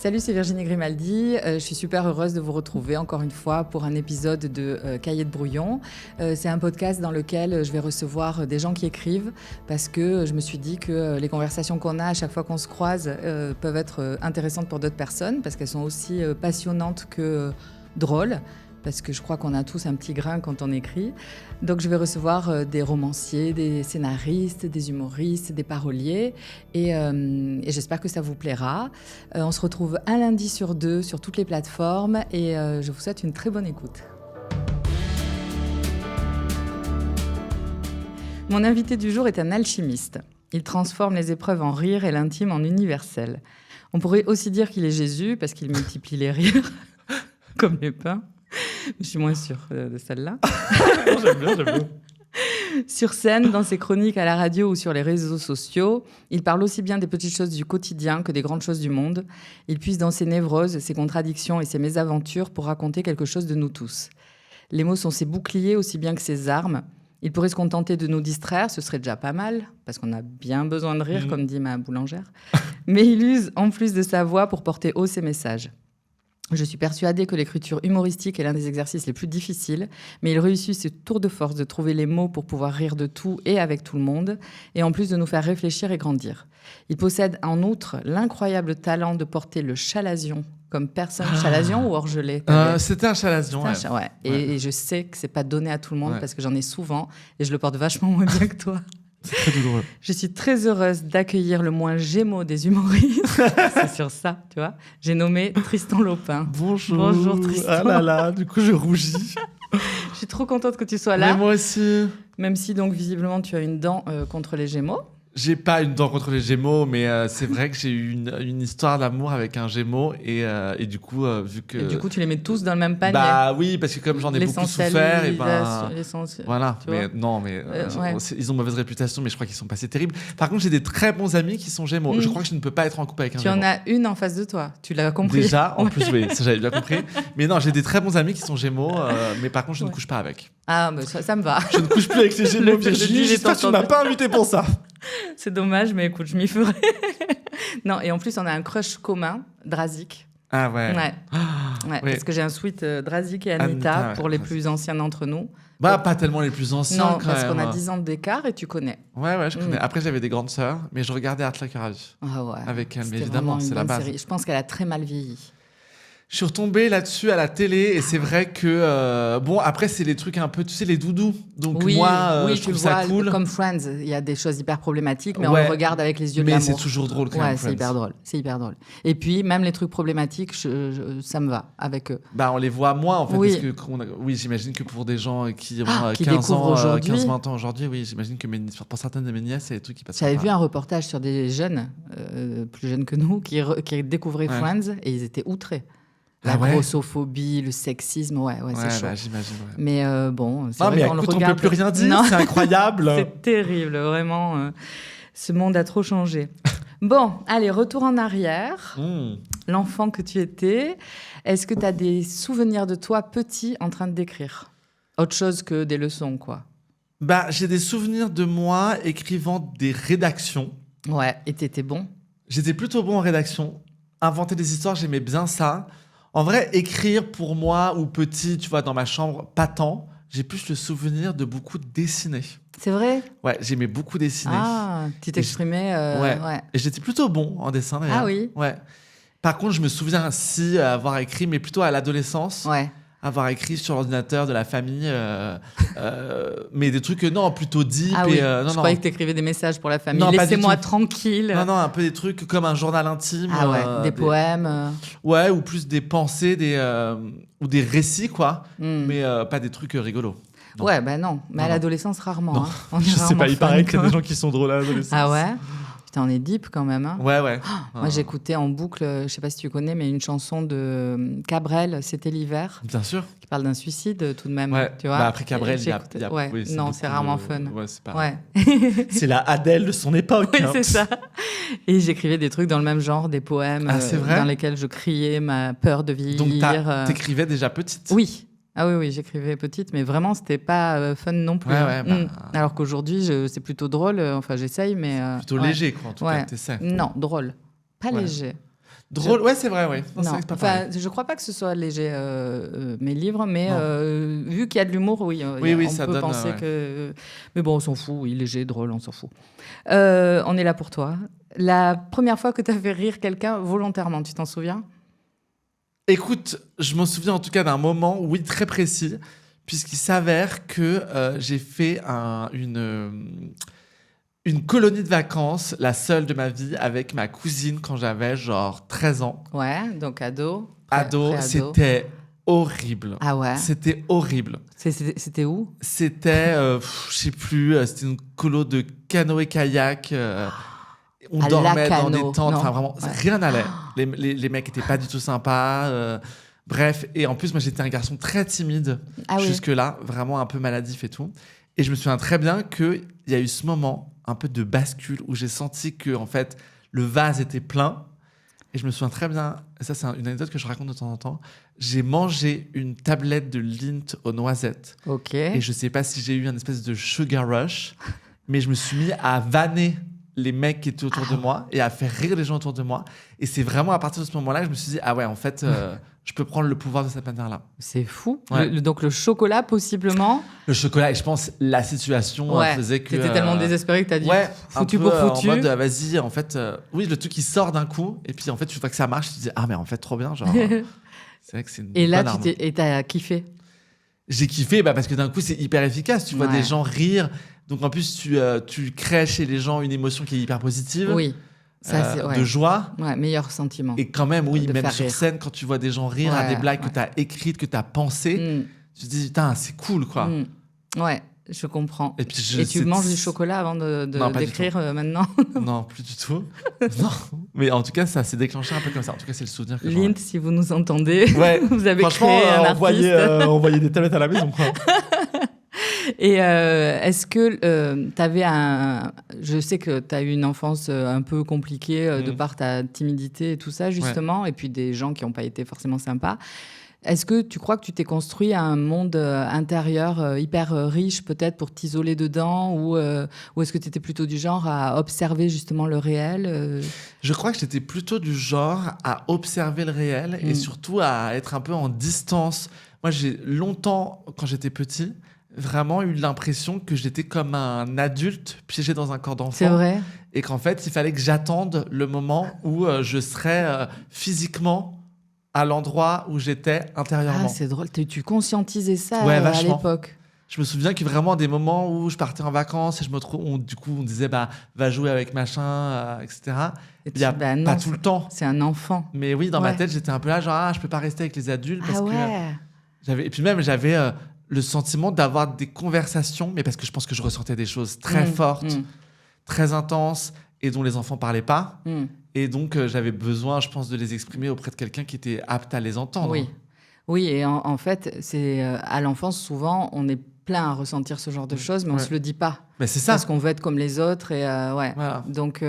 Salut, c'est Virginie Grimaldi. Je suis super heureuse de vous retrouver encore une fois pour un épisode de Cahiers de brouillon. C'est un podcast dans lequel je vais recevoir des gens qui écrivent parce que je me suis dit que les conversations qu'on a à chaque fois qu'on se croise peuvent être intéressantes pour d'autres personnes parce qu'elles sont aussi passionnantes que drôles. Parce que je crois qu'on a tous un petit grain quand on écrit. Donc je vais recevoir des romanciers, des scénaristes, des humoristes, des paroliers. Et j'espère que ça vous plaira. On se retrouve un lundi sur 2 sur toutes les plateformes. Et je vous souhaite une très bonne écoute. Mon invité du jour est un alchimiste. Il transforme les épreuves en rire et l'intime en universel. On pourrait aussi dire qu'il est Jésus parce qu'il multiplie les rires, comme les pains. Je suis moins sûre de celle-là. J'aime bien. Sur scène, dans ses chroniques à la radio ou sur les réseaux sociaux, il parle aussi bien des petites choses du quotidien que des grandes choses du monde. Il puise dans ses névroses, ses contradictions et ses mésaventures pour raconter quelque chose de nous tous. Les mots sont ses boucliers aussi bien que ses armes. Il pourrait se contenter de nous distraire, ce serait déjà pas mal, parce qu'on a bien besoin de rire, comme dit ma boulangère. Mais il use en plus de sa voix pour porter haut ses messages. Je suis persuadée que l'écriture humoristique est l'un des exercices les plus difficiles, mais il réussit ce tour de force de trouver les mots pour pouvoir rire de tout et avec tout le monde, et en plus de nous faire réfléchir et grandir. Il possède en outre l'incroyable talent de porter le chalazion comme personne. Chalazion ou orgelet C'était un chalazion, ouais. Et je sais que c'est pas donné à tout le monde parce que j'en ai souvent, et je le porte vachement moins bien que toi. C'est très douloureux. Je suis très heureuse d'accueillir le moins Gémeaux des humoristes. C'est sur ça, tu vois. J'ai nommé Tristan Lopin. Bonjour Tristan. Ah là là, du coup je rougis. Je suis trop contente que tu sois là. Mais moi aussi. Même si donc visiblement tu as une dent contre les Gémeaux. J'ai pas une dent contre les Gémeaux, mais c'est vrai que j'ai eu une histoire d'amour avec un Gémeaux et du coup, vu que... Et du coup, tu les mets tous dans le même panier. Bah oui, parce que comme j'en ai beaucoup souffert, et voilà. Mais non, mais ils ont mauvaise réputation, mais je crois qu'ils sont pas assez terribles. Par contre, j'ai des très bons amis qui sont Gémeaux. Je crois que je ne peux pas être en couple avec un Gémeaux. Tu en as une en face de toi, tu l'as compris. Déjà, en plus, oui, ça j'avais bien compris. Mais non, j'ai des très bons amis qui sont Gémeaux, mais par contre, je ne couche pas avec. Ah, mais ça me va. Je ne couche plus avec les Gémeaux, Virginie. J'espère que tu ne m'as pas invité pour ça. C'est dommage, mais écoute, je m'y ferai. Non, et en plus, on a un crush commun, Drazik. Ah ouais. Ouais. Parce que j'ai un sweat Drazik et Anita pour les plus anciens d'entre nous. Bah, pas tellement les plus anciens. Non, parce qu'on a 10 ans d'écart et tu connais. Ouais, je connais. Après, j'avais des grandes sœurs, mais je regardais Art Like a Ravi. Ah ouais. Avec elle, mais évidemment, c'est la base. Série. Je pense qu'elle a très mal vieilli. Je suis retombé là-dessus à la télé et c'est vrai que bon, après c'est les trucs un peu, tu sais, les doudous. Donc moi je trouve ça cool. Comme Friends, il y a des choses hyper problématiques, mais on le regarde avec les yeux de l'amour. Mais c'est toujours drôle quand même. C'est hyper drôle. Et puis même les trucs problématiques, ça me va avec eux. Bah on les voit moins en fait parce que j'imagine que pour des gens qui ont qui 15-20 ans aujourd'hui, oui, j'imagine que pour certaines de mes nièces, c'est des trucs qui passent. J'avais vu un reportage sur des jeunes plus jeunes que nous qui découvraient Friends et ils étaient outrés. La grossophobie, le sexisme, c'est chaud. Bah, j'imagine. Ouais. Mais bon, c'est vrai mais qu'on le regarde. On ne peut plus rien dire, c'est incroyable. C'est terrible, vraiment. Ce monde a trop changé. Bon, allez, retour en arrière. L'enfant que tu étais, est-ce que tu as des souvenirs de toi petit en train d'écrire ? Autre chose que des leçons, quoi. Bah, j'ai des souvenirs de moi écrivant des rédactions. Ouais, et t'étais bon ? J'étais plutôt bon en rédaction. Inventer des histoires, j'aimais bien ça. En vrai, écrire pour moi ou petit, tu vois, dans ma chambre, pas tant. J'ai plus le souvenir de beaucoup dessiner. C'est vrai ? Ouais, j'aimais beaucoup dessiner. Ah, tu t'exprimais. Ouais. Et j'étais plutôt bon en dessin d'ailleurs. Ah oui ? Ouais. Par contre, je me souviens aussi avoir écrit, mais plutôt à l'adolescence. Ouais. Avoir écrit sur l'ordinateur de la famille, mais des trucs plutôt deep. Ah oui, je croyais que tu écrivais des messages pour la famille. Non, laissez-moi tranquille. Non, un peu des trucs comme un journal intime. Ah ouais, des poèmes. Ouais, ou plus des pensées, ou des récits, quoi. Mais pas des trucs rigolos. Non. Ouais, bah non. Mais à l'adolescence, rarement. Non. Hein. Je sais pas, il paraît qu'il y a des gens qui sont drôles à l'adolescence. Ah ouais ? Putain, on est deep quand même. Hein. Ouais. Moi, j'écoutais en boucle, je sais pas si tu connais, mais une chanson de Cabrel, C'était l'hiver. Bien sûr. Qui parle d'un suicide tout de même. Ouais. Tu vois. Bah après Cabrel, il y a non, c'est rarement fun. Ouais, c'est pas. Ouais. C'est la Adèle de son époque. Oui, c'est ça. Et j'écrivais des trucs dans le même genre, des poèmes dans lesquels je criais ma peur de vieillir. Donc t'écrivais déjà petite. Oui. Ah oui, j'écrivais petite, mais vraiment, c'était pas fun non plus. Alors qu'aujourd'hui, c'est plutôt drôle. Enfin, j'essaye, mais... Plutôt léger, quoi, en tout cas, t'essaies. Non, drôle. Pas léger. Drôle, ouais, c'est vrai, ouais. Non, je crois pas que ce soit léger, mes livres, mais vu qu'il y a de l'humour, on peut penser que... Mais bon, on s'en fout, oui, léger, drôle, on s'en fout. On est là pour toi. La première fois que tu as fait rire quelqu'un volontairement, tu t'en souviens ? Écoute, je m'en souviens en tout cas d'un moment, oui, très précis, puisqu'il s'avère que j'ai fait une colonie de vacances, la seule de ma vie, avec ma cousine quand j'avais genre 13 ans. Ouais, donc ado. Ado, c'était horrible. Ah ouais ? C'était horrible. C'était où ? C'était, je sais plus, c'était une colo de canoë-kayak. On dormait dans des tentes, enfin vraiment, rien n'allait. Les mecs étaient pas du tout sympas. Bref, et en plus, moi j'étais un garçon très timide jusque-là, vraiment un peu maladif et tout. Et je me souviens très bien qu'il y a eu ce moment un peu de bascule où j'ai senti que en fait le vase était plein. Et je me souviens très bien, ça c'est une anecdote que je raconte de temps en temps, j'ai mangé une tablette de Lindt aux noisettes. Ok. Et je sais pas si j'ai eu un espèce de sugar rush, mais je me suis mis à vanner les mecs qui étaient autour de moi et à faire rire les gens autour de moi. Et c'est vraiment à partir de ce moment-là que je me suis dit, ah ouais, en fait, je peux prendre le pouvoir de cette manière-là. C'est fou. Ouais. Donc le chocolat, possiblement. Le chocolat, et je pense la situation faisait que... T'étais tellement désespéré que t'as dit foutu pour foutu. En mode, vas-y, en fait, oui, le truc qui sort d'un coup, et puis en fait, tu vois que ça marche, tu te dis, ah mais en fait, trop bien, genre... c'est vrai que c'est une et là, bonne t'as kiffé. J'ai kiffé parce que d'un coup, c'est hyper efficace. Tu vois des gens rire. Donc en plus, tu crées chez les gens une émotion qui est hyper positive. Oui. Ça, de joie. Ouais, meilleur sentiment. Et quand même, oui, même sur scène, quand tu vois des gens rire à des blagues que tu as écrites, que tu as pensées, tu te dis, putain, c'est cool, quoi. Ouais, je comprends. Et, puis tu manges du chocolat avant d'écrire maintenant ? Non, plus du tout. Non. Mais en tout cas, ça s'est déclenché un peu comme ça. En tout cas, c'est le souvenir que j'ai. Lindt, si vous nous entendez, vous avez créé un artiste. Envoyez des tablettes à la maison, quoi. Et est-ce que tu avais je sais que tu as eu une enfance un peu compliquée de par ta timidité et tout ça, justement, et puis des gens qui n'ont pas été forcément sympas. Est-ce que tu crois que tu t'es construit un monde intérieur hyper riche, peut-être, pour t'isoler dedans, ou est-ce que tu étais plutôt du genre à observer justement le réel Je crois que j'étais plutôt du genre à observer le réel et surtout à être un peu en distance. Moi, j'ai longtemps, quand j'étais petit, vraiment eu l'impression que j'étais comme un adulte piégé dans un corps d'enfant. C'est vrai. Et qu'en fait, il fallait que j'attende le moment où je serais physiquement à l'endroit où j'étais intérieurement. Ah, c'est drôle. Tu conscientisais ça à l'époque. Je me souviens que vraiment des moments où je partais en vacances et du coup, on disait va jouer avec machin, etc. Il y a pas tout le temps. C'est un enfant. Mais oui, dans ma tête, j'étais un peu là, genre je peux pas rester avec les adultes parce que et puis même j'avais le sentiment d'avoir des conversations, mais parce que je pense que je ressentais des choses très fortes, très intenses, et dont les enfants parlaient pas. Et donc, j'avais besoin, je pense, de les exprimer auprès de quelqu'un qui était apte à les entendre. Oui, et en fait, c'est à l'enfance, souvent, on est plein à ressentir ce genre de choses, mais on se le dit pas. Mais c'est ça. Parce qu'on veut être comme les autres. Et, Voilà. Donc,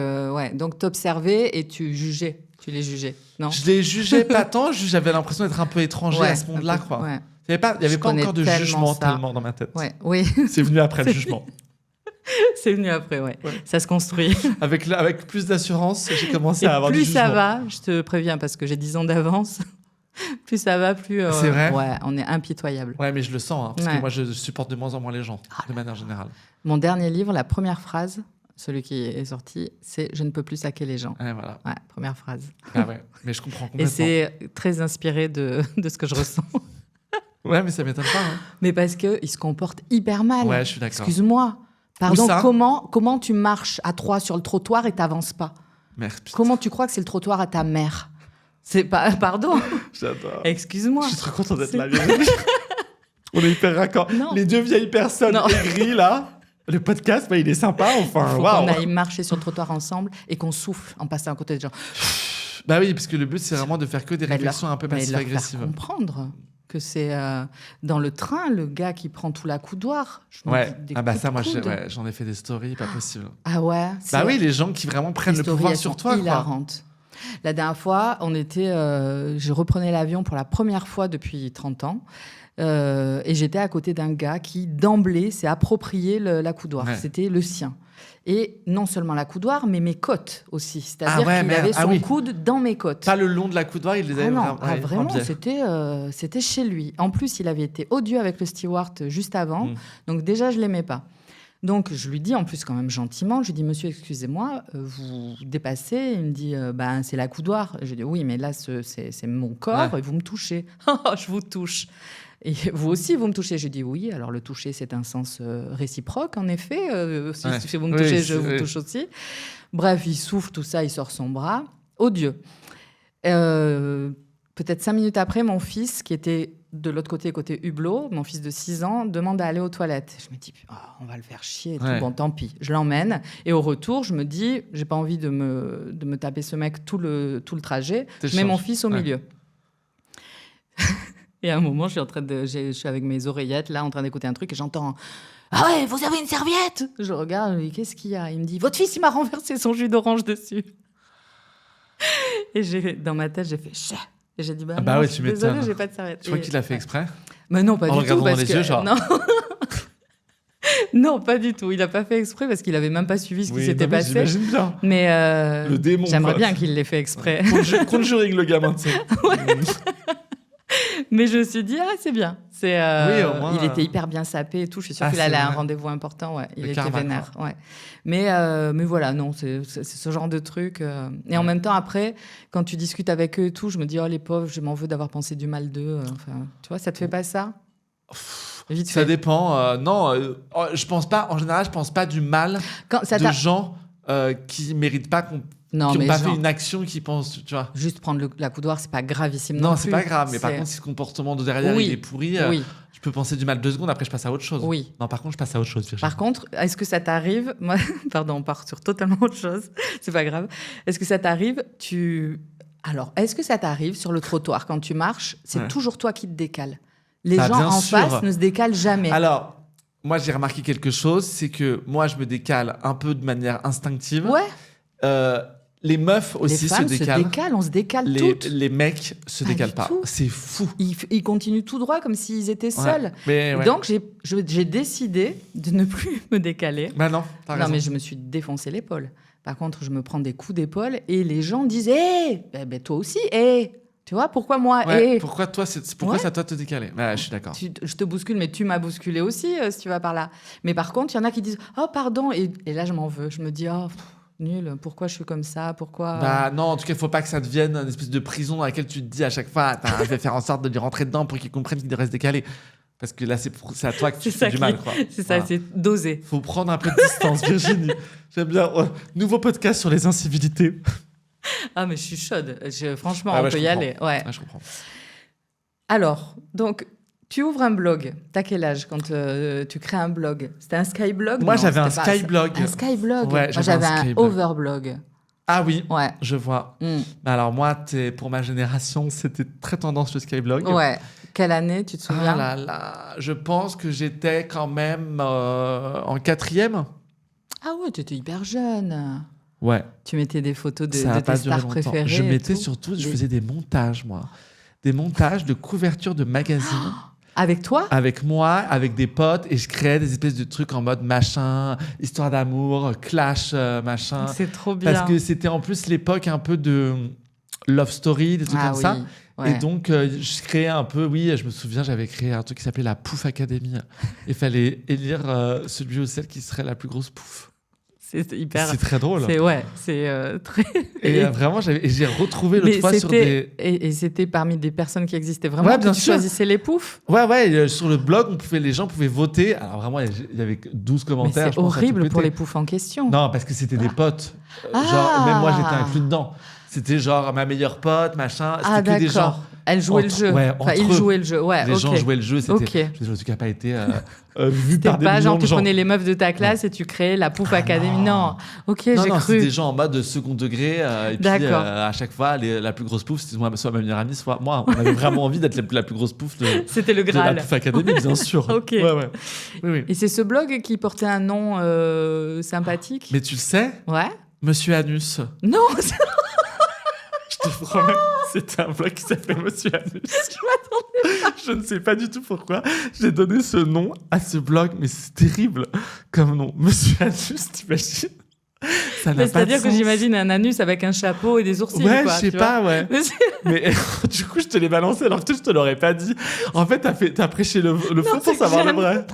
t'observais et tu jugeais. Tu les jugeais, non ? Je les jugeais pas tant, j'avais l'impression d'être un peu étranger à ce monde-là, quoi. Ouais. Il n'y avait pas encore de jugement tellement dans ma tête. Oui. C'est venu après le jugement. C'est venu après, ça se construit. Avec plus d'assurance, j'ai commencé à avoir du jugement. Plus ça va, je te préviens, parce que j'ai 10 ans d'avance, plus ça va, plus... c'est vrai ? Ouais, on est impitoyable. Ouais, mais je le sens, parce que moi, je supporte de moins en moins les gens, de manière générale. Mon dernier livre, la première phrase, celui qui est sorti, c'est « Je ne peux plus saquer les gens ». Voilà. Ouais, première phrase. Ah ouais, mais je comprends complètement. Et c'est très inspiré de ce que je ressens. Ouais, mais ça m'étonne pas. Hein. Mais parce qu'il se comporte hyper mal. Ouais, je suis d'accord. Excuse-moi. Pardon, comment tu marches à 3 sur le trottoir et t'avances pas ? Merde, comment tu crois que c'est le trottoir à ta mère ? C'est pas... Pardon. J'adore. Excuse-moi. Je suis trop content d'être là. On est hyper raccord. Les deux vieilles personnes aigries, là. Le podcast, il est sympa. Enfin, faut qu'on aille marcher sur le trottoir ensemble et qu'on souffle en passant à côté des gens. Bah oui, parce que le but, c'est vraiment de faire que des réflexions un peu passives-agressives. Mais comprendre que c'est dans le train, le gars qui prend tout l'accoudoir. Ça, moi, j'en ai fait des stories, pas possible. Ah ouais ? Bah oui, les gens qui vraiment prennent le pouvoir sur toi. Hilarantes. La dernière fois, je reprenais l'avion pour la première fois depuis 30 ans. Et j'étais à côté d'un gars qui, d'emblée, s'est approprié l'accoudoir. Ouais. C'était le sien. Et non seulement la coudoir, mais mes côtes aussi. C'est-à-dire qu'il avait son coude dans mes côtes. Pas le long de la coudoir, il les avait vraiment, c'était chez lui. En plus, il avait été odieux avec le steward juste avant. Donc déjà, je l'aimais pas. Donc, je lui dis, en plus, quand même gentiment, je lui dis, monsieur, excusez-moi, vous dépassez. Il me dit, c'est la coudoir. Je dis, oui, mais là, c'est mon corps et vous me touchez. Je vous touche. Et vous aussi, vous me touchez. Je dis, oui, alors le toucher, c'est un sens réciproque, en effet. Si vous me touchez, je vous touche aussi. Bref, il souffle, tout ça, il sort son bras. Odieux. Peut-être 5 minutes après, mon fils, qui était de l'autre côté Hublot, mon fils de 6 ans, demande à aller aux toilettes. Je me dis, on va le faire chier et tout. Bon, tant pis. Je l'emmène. Et au retour, je me dis, j'ai pas envie de me taper ce mec tout le trajet. Je mets mon fils au milieu. Et à un moment, je suis avec mes oreillettes, là, en train d'écouter un truc, et j'entends « Ah ouais, vous avez une serviette ?» Je regarde, et qu'est-ce qu'il y a ? Il me dit « Votre fils, il m'a renversé son jus d'orange dessus. » Et dans ma tête, j'ai fait « Chut !» Et j'ai dit « non, je suis désolée, j'ai pas de serviette. » Tu crois qu'il l'a fait exprès ? Mais non, pas du tout. En regardant dans les yeux, genre... Non. Non, pas du tout. Il n'a pas fait exprès parce qu'il n'avait même pas suivi ce qui s'était passé. J'imagine bien. Mais le démon, j'aimerais bien qu'il l'ait fait exprès. Conjuring, le gamin, tu sais. Mais je me suis dit, c'est bien. Au moins, il était hyper bien sapé et tout. Je suis sûre qu'il allait à un rendez-vous important. Ouais. Il était vénère. Ouais. Mais voilà, non, c'est ce genre de truc. Et en même temps, après, quand tu discutes avec eux et tout, je me dis, les pauvres, je m'en veux d'avoir pensé du mal d'eux. Tu vois, ça te fait pas ça ? Vite ça fait. Dépend. Non, je pense pas. En général, je pense pas du mal de gens qui méritent pas qui n'ont pas fait une action qui pensent, tu vois. Juste prendre la coudoir, c'est pas gravissime. Non, c'est pas grave. Mais par contre, si le comportement de derrière il est pourri, je peux penser du mal 2 secondes. Après, je passe à autre chose. Oui. Non, par contre, je passe à autre chose, Virginie. Par contre, est-ce que ça t'arrive Moi, pardon, on part sur totalement autre chose. C'est pas grave. Est-ce que ça t'arrive Alors, est-ce que ça t'arrive sur le trottoir quand tu marches, c'est toujours toi qui te décales. Les gens en face ne se décalent jamais. Alors, moi, j'ai remarqué quelque chose, c'est que moi, je me décale un peu de manière instinctive. Ouais. Les meufs aussi se décalent. On se décale toutes. Les mecs se décalent pas. C'est fou. Ils continuent tout droit comme s'ils étaient seuls. Ouais. Donc, j'ai décidé de ne plus me décaler. Bah non, t'as raison. Non, mais je me suis défoncé l'épaule. Par contre, je me prends des coups d'épaule et les gens disent « Hé, toi aussi, hé !» Tu vois, pourquoi moi Pourquoi toi, c'est à toi de te décaler ? Je suis d'accord. Je te bouscule, mais tu m'as bousculé aussi, si tu vas par là. Mais par contre, il y en a qui disent « Oh, pardon !» Et là, je m'en veux. Je me dis « Oh, nul, pourquoi je suis comme ça ? Pourquoi… » Non, en tout cas, il ne faut pas que ça devienne une espèce de prison dans laquelle tu te dis à chaque fois « Je vais faire en sorte de lui rentrer dedans pour qu'il comprenne qu'il devrait se décaler. » Parce que là, c'est à toi que tu fais du mal. C'est ça, c'est dosé. Il faut prendre un peu de distance, Virginie. J'aime bien. Nouveau podcast sur les incivilités. Ah, mais je suis chaude. Franchement, on peut y aller. Ouais. Je comprends. Alors, donc, tu ouvres un blog. T'as quel âge quand tu crées un blog ? C'était un Skyblog ? Moi, j'avais un Skyblog. Un Skyblog ? Ouais, moi, j'avais un Overblog. Ah oui, ouais. Je vois. Alors moi, pour ma génération, c'était très tendance le Skyblog. Ouais. Quelle année, tu te souviens ? Je pense que j'étais quand même en 4e. Ah ouais, tu étais hyper jeune. Ouais. Tu mettais des photos de tes stars préférées. Je mettais surtout, je faisais des montages, moi. Des montages de couvertures de magazines. Avec toi ? Avec moi, avec des potes, et je créais des espèces de trucs en mode machin, histoire d'amour, clash, machin. C'est trop bien. Parce que c'était en plus l'époque un peu de love story, des trucs comme ça. Ouais. Et donc, je créais un peu, je me souviens, j'avais créé un truc qui s'appelait la Pouf Academy. Il fallait élire celui ou celle qui serait la plus grosse pouf. C'est hyper. C'est très drôle. C'est très. Et vraiment, j'ai retrouvé l'autre fois sur des. Et c'était parmi des personnes qui existaient vraiment. Ouais, bien sûr. Tu choisissais les poufs. Ouais. Sur le blog, les gens pouvaient voter. Alors vraiment, il y avait 12 commentaires. Mais c'est horrible pour les poufs en question. Non, parce que c'était des potes. Genre, même moi, j'étais inclus dedans. C'était genre ma meilleure pote, machin. C'était que des gens. Elle jouait le jeu. Ils jouaient le jeu. Ouais, les gens jouaient le jeu. C'était. Je ne sais pas été vu par des millions de gens. C'était pas genre tu prenais les meufs de ta classe et tu créais la Pouf Academy. Non. Ok, j'ai cru. C'était des gens en mode second degré. Et puis à chaque fois, la plus grosse pouf, c'était soit ma meilleure amie, soit moi. On avait vraiment envie d'être la plus grosse pouf c'était le Graal. De la Pouf Academy, bien sûr. Ok. Ouais. Oui. Et c'est ce blog qui portait un nom sympathique. Mais tu le sais ? Ouais. Monsieur Anus. Non. Je te promets, c'était un blog qui s'appelait Monsieur Anus. Je m'attendais pas. Je ne sais pas du tout pourquoi j'ai donné ce nom à ce blog, mais c'est terrible comme nom. Monsieur Anus, t'imagines? Ça n'a pas C'est-à-dire de que sens. j'imagine un anus avec un chapeau et des sourcils. Ouais, quoi, je sais tu pas, vois. ouais. Mais du coup, je te l'ai balancé alors que je te l'aurais pas dit. En fait, t'as prêché le faux pour savoir le vrai.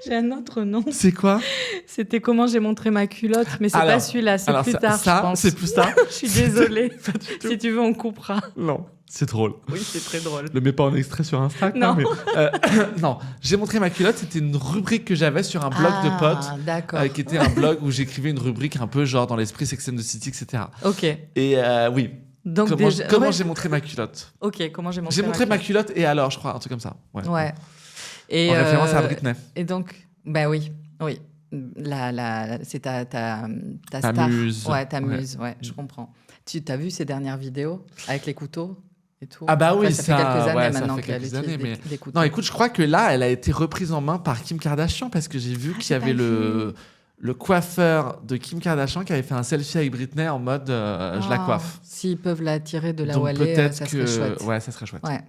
J'ai un autre nom. C'est quoi? C'était comment j'ai montré ma culotte, mais c'est Alors- pas celui-là, c'est alors plus ça- tard, ça, je pense. c'est plus tard. Je suis désolée. Pas du tout. Si tu veux, on coupera. Non, c'est drôle. Oui, c'est très drôle. Le mets pas en extrait sur Insta. quoi, Non. mais, non, j'ai montré ma culotte. C'était une rubrique que j'avais sur un blog de potes. D'accord. Qui était un blog où j'écrivais une rubrique un peu genre dans l'esprit Sex and the City, etc. Ok. Et oui, Donc comment ouais. j'ai montré ma culotte? Ok, comment j'ai montré J'ai montré ma culotte et alors, je crois, un truc comme ça. Ouais. Ouais. Et En référence à Britney. Et donc, bah oui. C'est ta star. Muse. Ouais, ta Ouais. muse, ouais, je comprends. Tu t'as vu ces dernières vidéos avec les couteaux et tout? Ah bah oui, ça fait quelques années ouais, maintenant ça fait qu'elle quelques utilise années, mais... des couteaux. Non, écoute, je crois que là, elle a été reprise en main par Kim Kardashian parce que j'ai vu qu'il y j'ai avait pas le coiffeur de Kim Kardashian qui avait fait un selfie avec Britney en mode je la coiffe. S'ils peuvent la tirer de là Donc où elle est, peut-être ça que serait chouette. ouais, ça serait chouette. Ouais.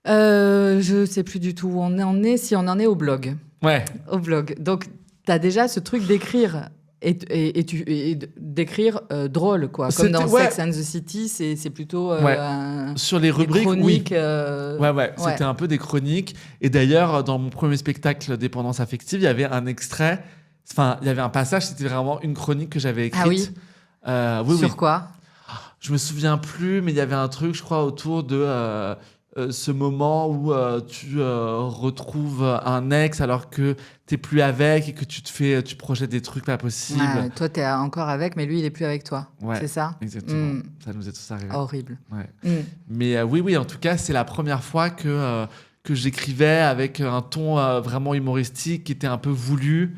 Je sais plus du tout où on en est, si on en est au blog. Ouais. Au blog. Donc, tu as déjà ce truc d'écrire et d'écrire drôle, quoi. Comme dans ouais. Sex and the City, c'est plutôt Ouais. Sur les des rubriques, chroniques. oui. Ouais, c'était un peu des chroniques. Et d'ailleurs, dans mon premier spectacle Dépendance affective, il y avait un extrait, enfin, il y avait un passage, c'était vraiment une chronique que j'avais écrite. Ah oui. Oui, Sur oui. quoi? Je me souviens plus, mais il y avait un truc, je crois, autour de ce moment où tu retrouves un ex alors que t'es plus avec et que tu projettes des trucs pas possibles. Ah, toi, tu es encore avec, mais lui, il est plus avec toi. Ouais. C'est ça? Exactement. Ça nous est tous arrivé. Horrible. Ouais. Mm. Mais oui, en tout cas, c'est la première fois que j'écrivais avec un ton vraiment humoristique qui était un peu voulu.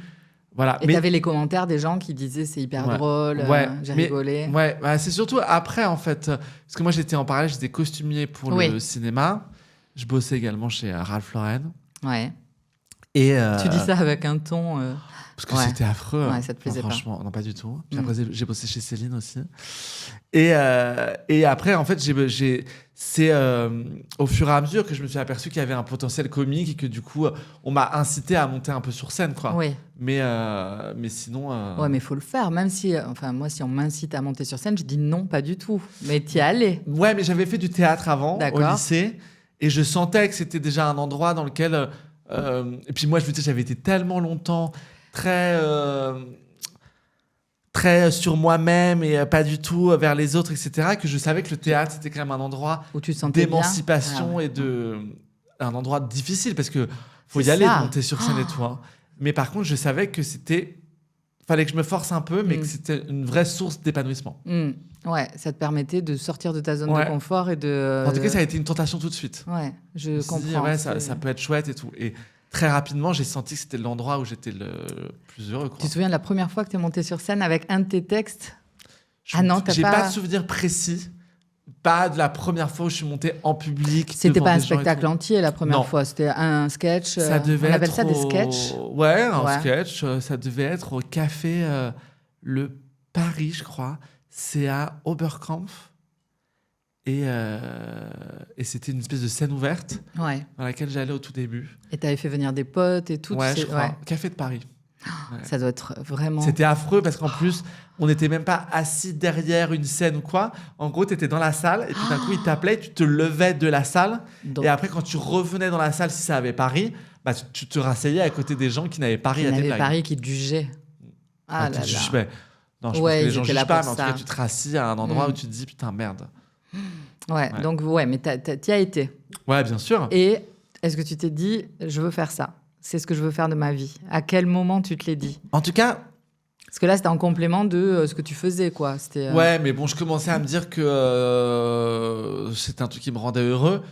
Voilà. Et t'avais les commentaires des gens qui disaient c'est hyper drôle, j'ai rigolé. Ouais, c'est surtout après, en fait. Parce que moi, en parallèle, j'étais costumier pour le cinéma. Je bossais également chez Ralph Lauren. Ouais. Et, tu dis ça avec un ton... Parce que c'était affreux. Ouais, ça te plaisait pas. Franchement, non, pas du tout. Puis après, j'ai bossé chez Céline aussi. Et après, en fait, c'est au fur et à mesure que je me suis aperçu qu'il y avait un potentiel comique et que du coup, on m'a incité à monter un peu sur scène, quoi. Oui. Mais sinon... Ouais, mais il faut le faire. Même si, moi, si on m'incite à monter sur scène, je dis non, pas du tout. Mais t'y allais. Ouais, mais j'avais fait du théâtre avant, au D'accord. lycée. Et je sentais que c'était déjà un endroit dans lequel... et puis moi, je me disais, j'avais été tellement longtemps très sur moi-même et pas du tout vers les autres, etc., que je savais que le théâtre, c'était quand même un endroit où tu te sentais d'émancipation bien. et un endroit difficile parce que faut y C'est aller, ça. monter sur scène et tout. Hein. Mais par contre, je savais que fallait que je me force un peu, mais que c'était une vraie source d'épanouissement. Ouais, ça te permettait de sortir de ta zone Ouais. de confort et de... En tout cas, ça a été une tentation tout de suite. Ouais, je me suis dit, comprends. ouais, ça peut être chouette et tout. Et très rapidement, j'ai senti que c'était l'endroit où j'étais le plus heureux. Quoi. Tu te souviens de la première fois que tu es monté sur scène avec un de tes textes? Ah non, t'as J'ai pas... pas de souvenir précis. Pas de la première fois où je suis monté en public. C'était devant pas un des gens et spectacle tout. entier la première Non. fois, c'était un sketch. Ça devait on appelle être ça des sketchs. Ouais, un sketch. Ça devait être au café Le Paris, je crois. C'est à Oberkampf. Et c'était une espèce de scène ouverte Ouais. dans laquelle j'allais au tout début. Et t'avais fait venir des potes et tout. Ouais, tu je sais, crois. Café de Paris. Ouais. Ça doit être vraiment... C'était affreux parce qu'en plus, on n'était même pas assis derrière une scène ou quoi. En gros, tu étais dans la salle et puis d'un coup, ils t'appelaient, tu te levais de la salle. Donc, et après, quand tu revenais dans la salle, si ça avait Paris, bah, tu te rasseyais à côté des gens qui n'avaient Paris à tes blagues. Paris qui te jugeait. Ah là là. Non, je pense Ouais, que les gens ils étaient jugent là pas, pour mais en tout ça. cas, tu te rassis à un endroit où tu te dis putain, merde. Ouais, donc mais t'y as été. Ouais, bien sûr. Et est-ce que tu t'es dit, je veux faire ça? C'est ce que je veux faire de ma vie. À quel moment tu te l'es dit? En tout cas... Parce que là, c'était en complément de ce que tu faisais, quoi. C'était, Ouais, mais bon, je commençais à me dire que c'était un truc qui me rendait heureux.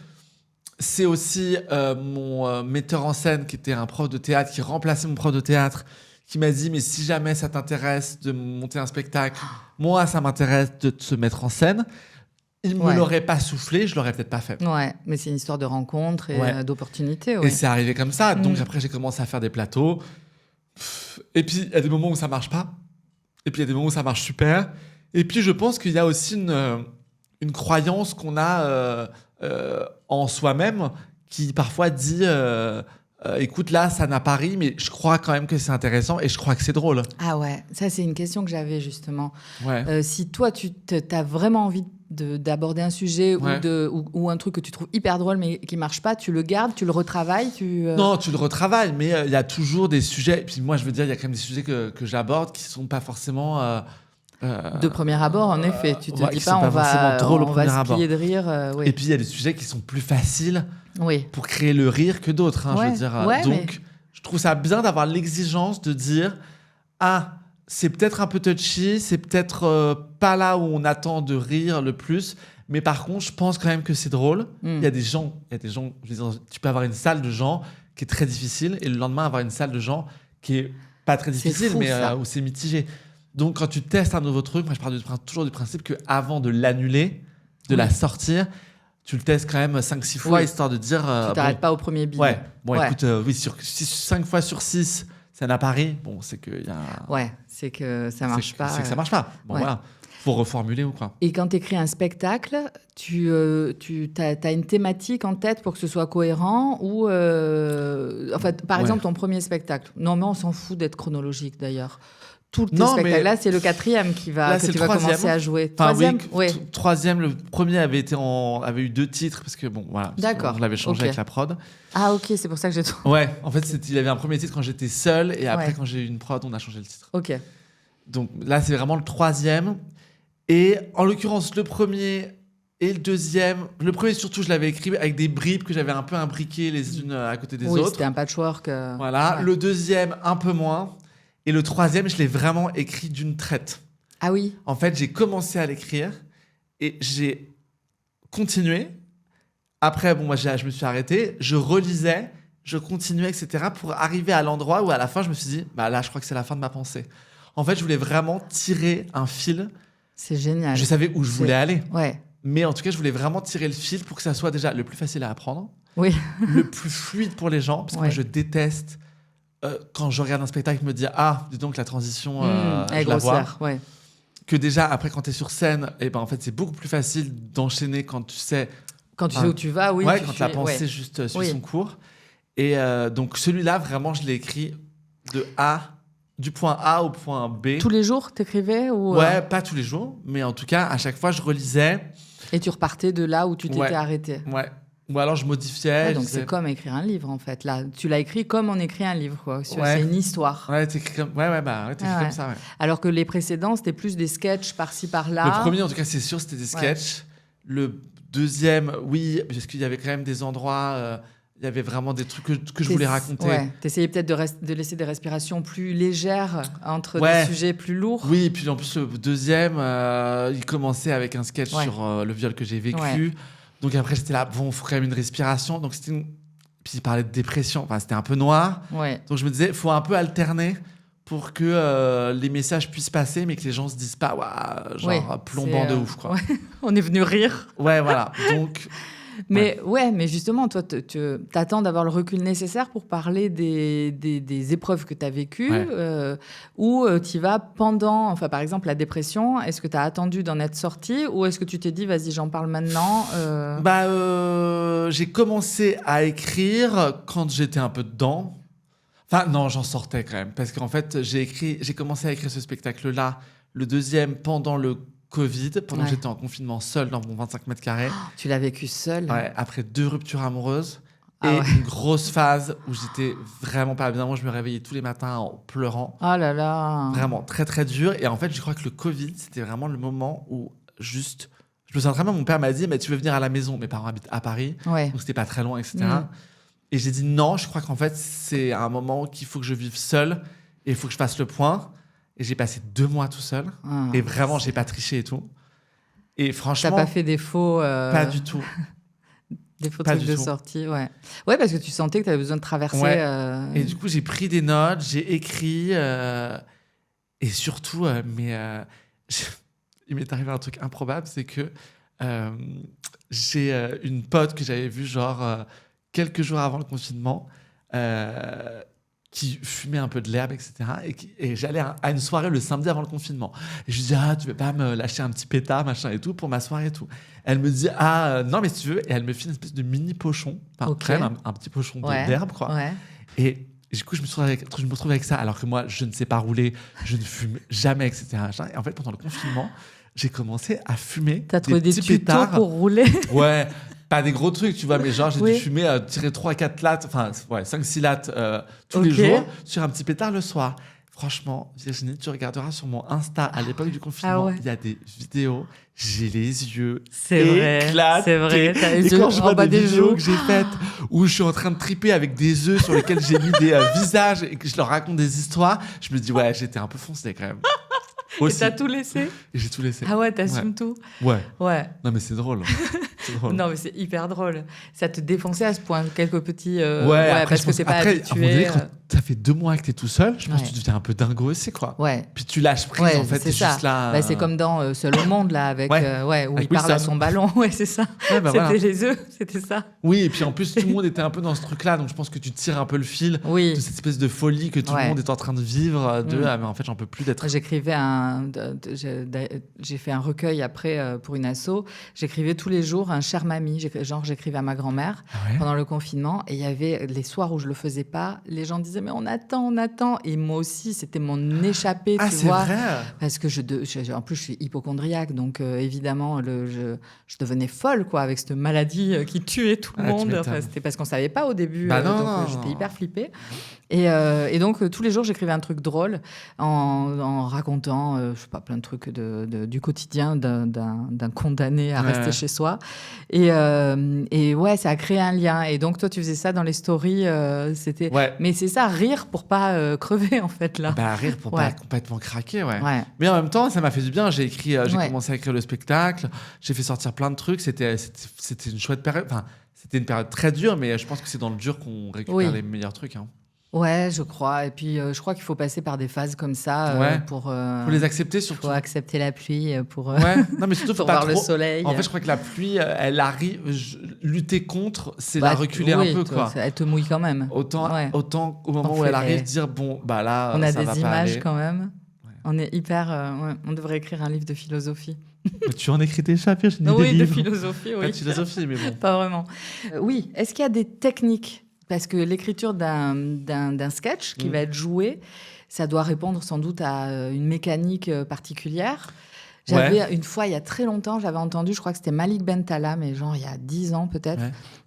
C'est aussi mon metteur en scène, qui était un prof de théâtre, qui remplaçait mon prof de théâtre, qui m'a dit, mais si jamais ça t'intéresse de monter un spectacle, moi, ça m'intéresse de se mettre en scène. Il ne me l'aurait pas soufflé, je l'aurais peut-être pas fait. Ouais, mais c'est une histoire de rencontre et d'opportunité. Ouais. Et c'est arrivé comme ça. Donc après, j'ai commencé à faire des plateaux. Et puis, il y a des moments où ça marche pas. Et puis, il y a des moments où ça marche super. Et puis, je pense qu'il y a aussi une croyance qu'on a en soi-même qui parfois dit écoute, là, ça n'a pas ri, mais je crois quand même que c'est intéressant et je crois que c'est drôle. Ah ouais, ça, c'est une question que j'avais justement. Ouais. Si toi, tu as vraiment envie d'aborder un sujet ou un truc que tu trouves hyper drôle mais qui marche pas, tu le gardes, tu le retravailles Non, tu le retravailles, mais il y a toujours des sujets. Et puis moi, je veux dire, il y a quand même des sujets que j'aborde qui sont pas forcément... de premier abord, en effet. Tu te dis pas, on va se plier de rire. Oui. Et puis, il y a des sujets qui sont plus faciles oui. pour créer le rire que d'autres. Hein, ouais. Je veux dire. Ouais, donc, je trouve ça bien d'avoir l'exigence de dire « Ah, c'est peut-être un peu touchy, c'est peut-être pas là où on attend de rire le plus, mais par contre, je pense quand même que c'est drôle. » Il y a des gens, je veux dire, tu peux avoir une salle de gens qui est très difficile et le lendemain, avoir une salle de gens qui est pas très difficile, fou, mais où c'est mitigé. Donc, quand tu testes un nouveau truc, moi, je pars toujours du principe qu'avant de l'annuler, de la sortir, tu le testes quand même 5-6 fois, histoire de dire... tu t'arrêtes pas au premier billet. Ouais. Bon, écoute, 5 fois sur 6, ça n'a pas ri. Bon, c'est que... c'est que ça marche pas. C'est que ça marche pas. Bon, voilà. Faut reformuler ou quoi. Et quand tu écris un spectacle, tu as une thématique en tête pour que ce soit cohérent ou... par exemple, ton premier spectacle. Non, mais on s'en fout d'être chronologique, d'ailleurs. Tout tes spectacles. Là, c'est le 4e que tu vas commencer à jouer. Troisième, troisième, le premier avait eu 2 titres parce que D'accord. On l'avait changé avec la prod. Ah ok, c'est pour ça que j'ai trouvé. Ouais, en fait, il avait un premier titre quand j'étais seul et après quand j'ai eu une prod, on a changé le titre. Ok. Donc là, c'est vraiment le 3e. Et en l'occurrence, le premier et le 2e, le premier surtout, je l'avais écrit avec des bribes que j'avais un peu imbriquées les unes à côté des autres. Oui, c'était un patchwork. Voilà. Le 2e, un peu moins. Et le 3e, je l'ai vraiment écrit d'une traite. Ah oui. En fait, j'ai commencé à l'écrire et j'ai continué. Après, je me suis arrêté, je relisais, je continuais, etc. pour arriver à l'endroit où à la fin, je me suis dit, là, je crois que c'est la fin de ma pensée. En fait, je voulais vraiment tirer un fil. C'est génial. Je savais où je voulais aller. Ouais. Mais en tout cas, je voulais vraiment tirer le fil pour que ça soit déjà le plus facile à apprendre, le plus fluide pour les gens, parce que moi, je déteste... quand je regarde un spectacle, me dire dis donc la transition, je la vois. Que déjà après quand tu es sur scène, en fait c'est beaucoup plus facile d'enchaîner quand tu sais où tu vas, quand la pensée juste suit son cours. Et donc celui-là vraiment je l'ai écrit du point A au point B. Tous les jours t'écrivais ou pas tous les jours, mais en tout cas à chaque fois je relisais. Et tu repartais de là où tu t'étais arrêté. Ouais. Ou alors je modifiais. Donc c'est comme écrire un livre en fait. Là, tu l'as écrit comme on écrit un livre, quoi. C'est une histoire. Ouais, t'écris comme, t'écris comme ça. Ouais. Alors que les précédents, c'était plus des sketchs par-ci par-là. Le premier, en tout cas, c'est sûr, c'était des sketchs. Le deuxième, oui, parce qu'il y avait quand même des endroits. Il y avait vraiment des trucs que je voulais raconter. Ouais. T'essayais peut-être de laisser des respirations plus légères entre des sujets plus lourds. Oui, et puis en plus le deuxième, il commençait avec un sketch sur le viol que j'ai vécu. Ouais. Donc après, j'étais là, il faut quand même une respiration. Donc Puis il parlait de dépression. Enfin, c'était un peu noir. Ouais. Donc je me disais, il faut un peu alterner pour que les messages puissent passer, mais que les gens se disent pas, plombant de ouf, quoi. Ouais. On est venu rire. Ouais, voilà. Donc... Mais justement, toi, t'attends d'avoir le recul nécessaire pour parler des épreuves que tu as vécues ou tu vas pendant, par exemple, la dépression. Est-ce que tu as attendu d'en être sorti ou est-ce que tu t'es dit, vas-y, j'en parle maintenant J'ai commencé à écrire quand j'étais un peu dedans. Enfin, non, j'en sortais quand même. Parce qu'en fait, j'ai commencé à écrire ce spectacle-là, le deuxième, pendant le Covid, pendant que j'étais en confinement seul dans mon 25 mètres carrés. Tu l'as vécu seul? Ouais, après 2 ruptures amoureuses et une grosse phase où j'étais vraiment pas bien. Moi, je me réveillais tous les matins en pleurant. Oh là là. Vraiment très, très dur. Et en fait, je crois que le Covid, c'était vraiment le moment où juste... Je me souviens très bien, mon père m'a dit, mais tu veux venir à la maison? Mes parents habitent à Paris, donc c'était pas très loin, etc. Et j'ai dit non, je crois qu'en fait, c'est un moment qu'il faut que je vive seul et il faut que je fasse le point. Et j'ai passé 2 mois tout seul. Et vraiment, j'ai pas triché et tout. Et franchement... T'as pas fait des faux... Pas du tout. Des faux trucs de sortie, ouais, parce que tu sentais que tu avais besoin de traverser... Et du coup, j'ai pris des notes, j'ai écrit... Et surtout, il m'est arrivé un truc improbable, c'est que j'ai une pote que j'avais vue quelques jours avant le confinement... qui fumait un peu de l'herbe, etc. Et j'allais à une soirée le samedi avant le confinement. Et je lui dis, tu veux pas me lâcher un petit pétard, machin et tout, pour ma soirée et tout. Elle me dit, non, mais si tu veux. Et elle me fait une espèce de mini pochon, crème, un petit pochon d'herbe, quoi. Ouais. Et du coup, je me retrouve avec ça, alors que moi, je ne sais pas rouler, je ne fume jamais, etc. Et en fait, pendant le confinement, j'ai commencé à fumer. T'as trouvé des tutos pétards pour rouler? Ouais. Pas des gros trucs, tu vois, mais genre, j'ai dû fumer, tirer 3-4 lattes, 5-6 lattes tous les jours sur un petit pétard le soir. Franchement, Virginie, tu regarderas sur mon Insta à l'époque du confinement, il y a des vidéos, j'ai les yeux éclatés. C'est vrai, t'as les yeux quand je vois des vidéos que j'ai faites où je suis en train de triper avec des œufs sur lesquels j'ai mis des visages et que je leur raconte des histoires, je me dis, j'étais un peu foncé quand même. Aussi. Et t'as tout laissé? Et j'ai tout laissé. Ah ouais, t'assumes tout? Ouais. Non, mais c'est drôle. Non, mais c'est hyper drôle. Ça te défonçait à ce point, quelques petits... après, parce que t'es pas habitué. Ça fait 2 mois que t'es tout seul, je pense que tu deviens un peu dingo aussi, quoi. Ouais. Puis tu lâches prise, en fait, t'es juste là... c'est comme dans Seul au monde, là, avec, où il parle à son ballon. Ouais, c'est ça. C'était les œufs, c'était ça. Oui, et puis en plus, tout le monde était un peu dans ce truc-là, donc je pense que tu tires un peu le fil de cette espèce de folie que tout le monde est en train de vivre, mais en fait, j'en peux plus d'être... J'ai fait un recueil après pour une asso. J'écrivais tous les jours un cher mamie. J'écrivais à ma grand-mère pendant le confinement. Et il y avait les soirs où je le faisais pas. Les gens disaient mais on attend. Et moi aussi, c'était mon échappée, tu vois. Vrai. Parce que en plus je suis hypochondriaque, donc évidemment je devenais folle quoi avec cette maladie qui tuait tout le monde. C'était parce qu'on savait pas au début. Donc j'étais hyper flippée. Et donc tous les jours j'écrivais un truc drôle en racontant je sais pas, plein de trucs du quotidien d'un condamné à rester chez soi. Et ça a créé un lien. Et donc toi tu faisais ça dans les stories, c'était. Mais c'est ça, rire pour pas crever en fait là. Rire pour pas complètement craquer, Mais en même temps ça m'a fait du bien. J'ai commencé à écrire le spectacle, j'ai fait sortir plein de trucs. C'était une chouette période. Enfin, c'était une période très dure, mais je pense que c'est dans le dur qu'on récupère les meilleurs trucs. Hein. Ouais, je crois. Et puis, je crois qu'il faut passer par des phases comme ça pour les accepter, surtout. Faut accepter la pluie pour, non, mais surtout, pour faut pas voir le soleil. En fait, je crois que la pluie, elle arrive... Lutter contre, c'est la reculer un peu, quoi. Elle te mouille quand même. Autant au moment où elle arrive, dire, là, on a ça des va images pas quand même. On est hyper... on devrait écrire un livre de philosophie. Mais tu en écris déjà, Virginie, des livres. De philosophie, oui. Pas de philosophie, mais bon. Pas vraiment. Oui, est-ce qu'il y a des techniques? Parce que l'écriture d'un sketch qui va être joué, ça doit répondre sans doute à une mécanique particulière. J'avais une fois, il y a très longtemps, j'avais entendu, je crois que c'était Malik Bentala, mais genre il y a 10 ans peut-être,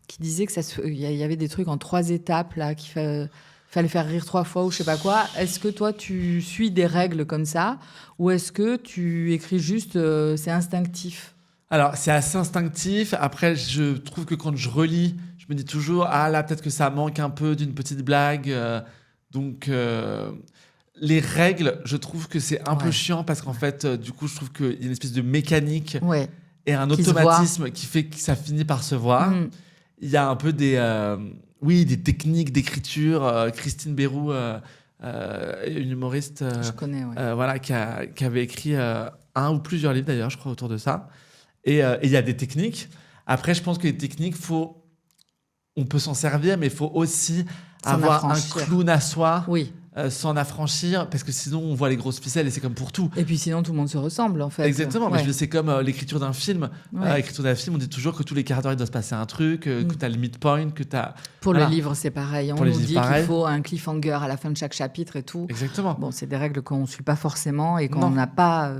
qui disait que il y avait des trucs en 3 étapes, là, qu'il fallait faire rire 3 fois ou je sais pas quoi. Est-ce que toi, tu suis des règles comme ça ou est-ce que tu écris juste, c'est instinctif? Alors, c'est assez instinctif. Après, je trouve que quand je relis, je me dis toujours, là, peut-être que ça manque un peu d'une petite blague. Donc, les règles, je trouve que c'est un peu chiant parce qu'en fait, du coup, je trouve qu'il y a une espèce de mécanique et un automatisme qui fait que ça finit par se voir. Il y a un peu des techniques d'écriture. Christine Bérou, une humoriste, je connais, qui avait écrit un ou plusieurs livres d'ailleurs, je crois, autour de ça. Et il y a des techniques. Après, je pense que les techniques, on peut s'en servir, mais il faut aussi avoir un clown à soi, s'en affranchir, parce que sinon, on voit les grosses ficelles et c'est comme pour tout. Et puis sinon, tout le monde se ressemble, en fait. Exactement, mais c'est comme l'écriture d'un film. L'écriture d'un film, on dit toujours que tous les quarts d'heure, il doit se passer un truc, que tu as le midpoint, que tu as... Pour le livre, c'est pareil. On nous dit qu'il faut un cliffhanger à la fin de chaque chapitre et tout. Exactement. Bon, c'est des règles qu'on ne suit pas forcément et qu'on n'a pas...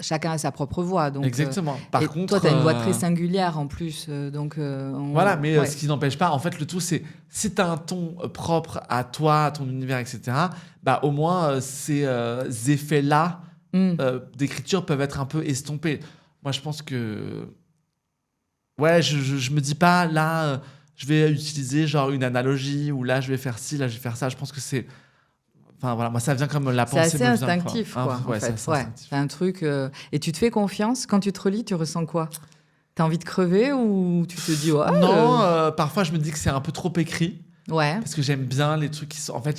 chacun a sa propre voix. Donc, exactement. Par contre... Toi, tu as une voix très singulière en plus. Voilà, mais ce qui n'empêche pas... En fait, le tout, c'est... Si tu as un ton propre à toi, à ton univers, etc., au moins, ces effets-là d'écriture peuvent être un peu estompés. Moi, je pense que... je me dis pas, là... je vais utiliser genre une analogie ou là je vais faire ci, là je vais faire ça. Je pense que c'est, moi ça vient comme la pensée. C'est assez instinctif, quoi. En fait. C'est un truc. Et tu te fais confiance quand tu te relis, tu ressens quoi? T'as envie de crever ou tu te dis non, parfois je me dis que c'est un peu trop écrit. Parce que j'aime bien les trucs qui sont. En fait,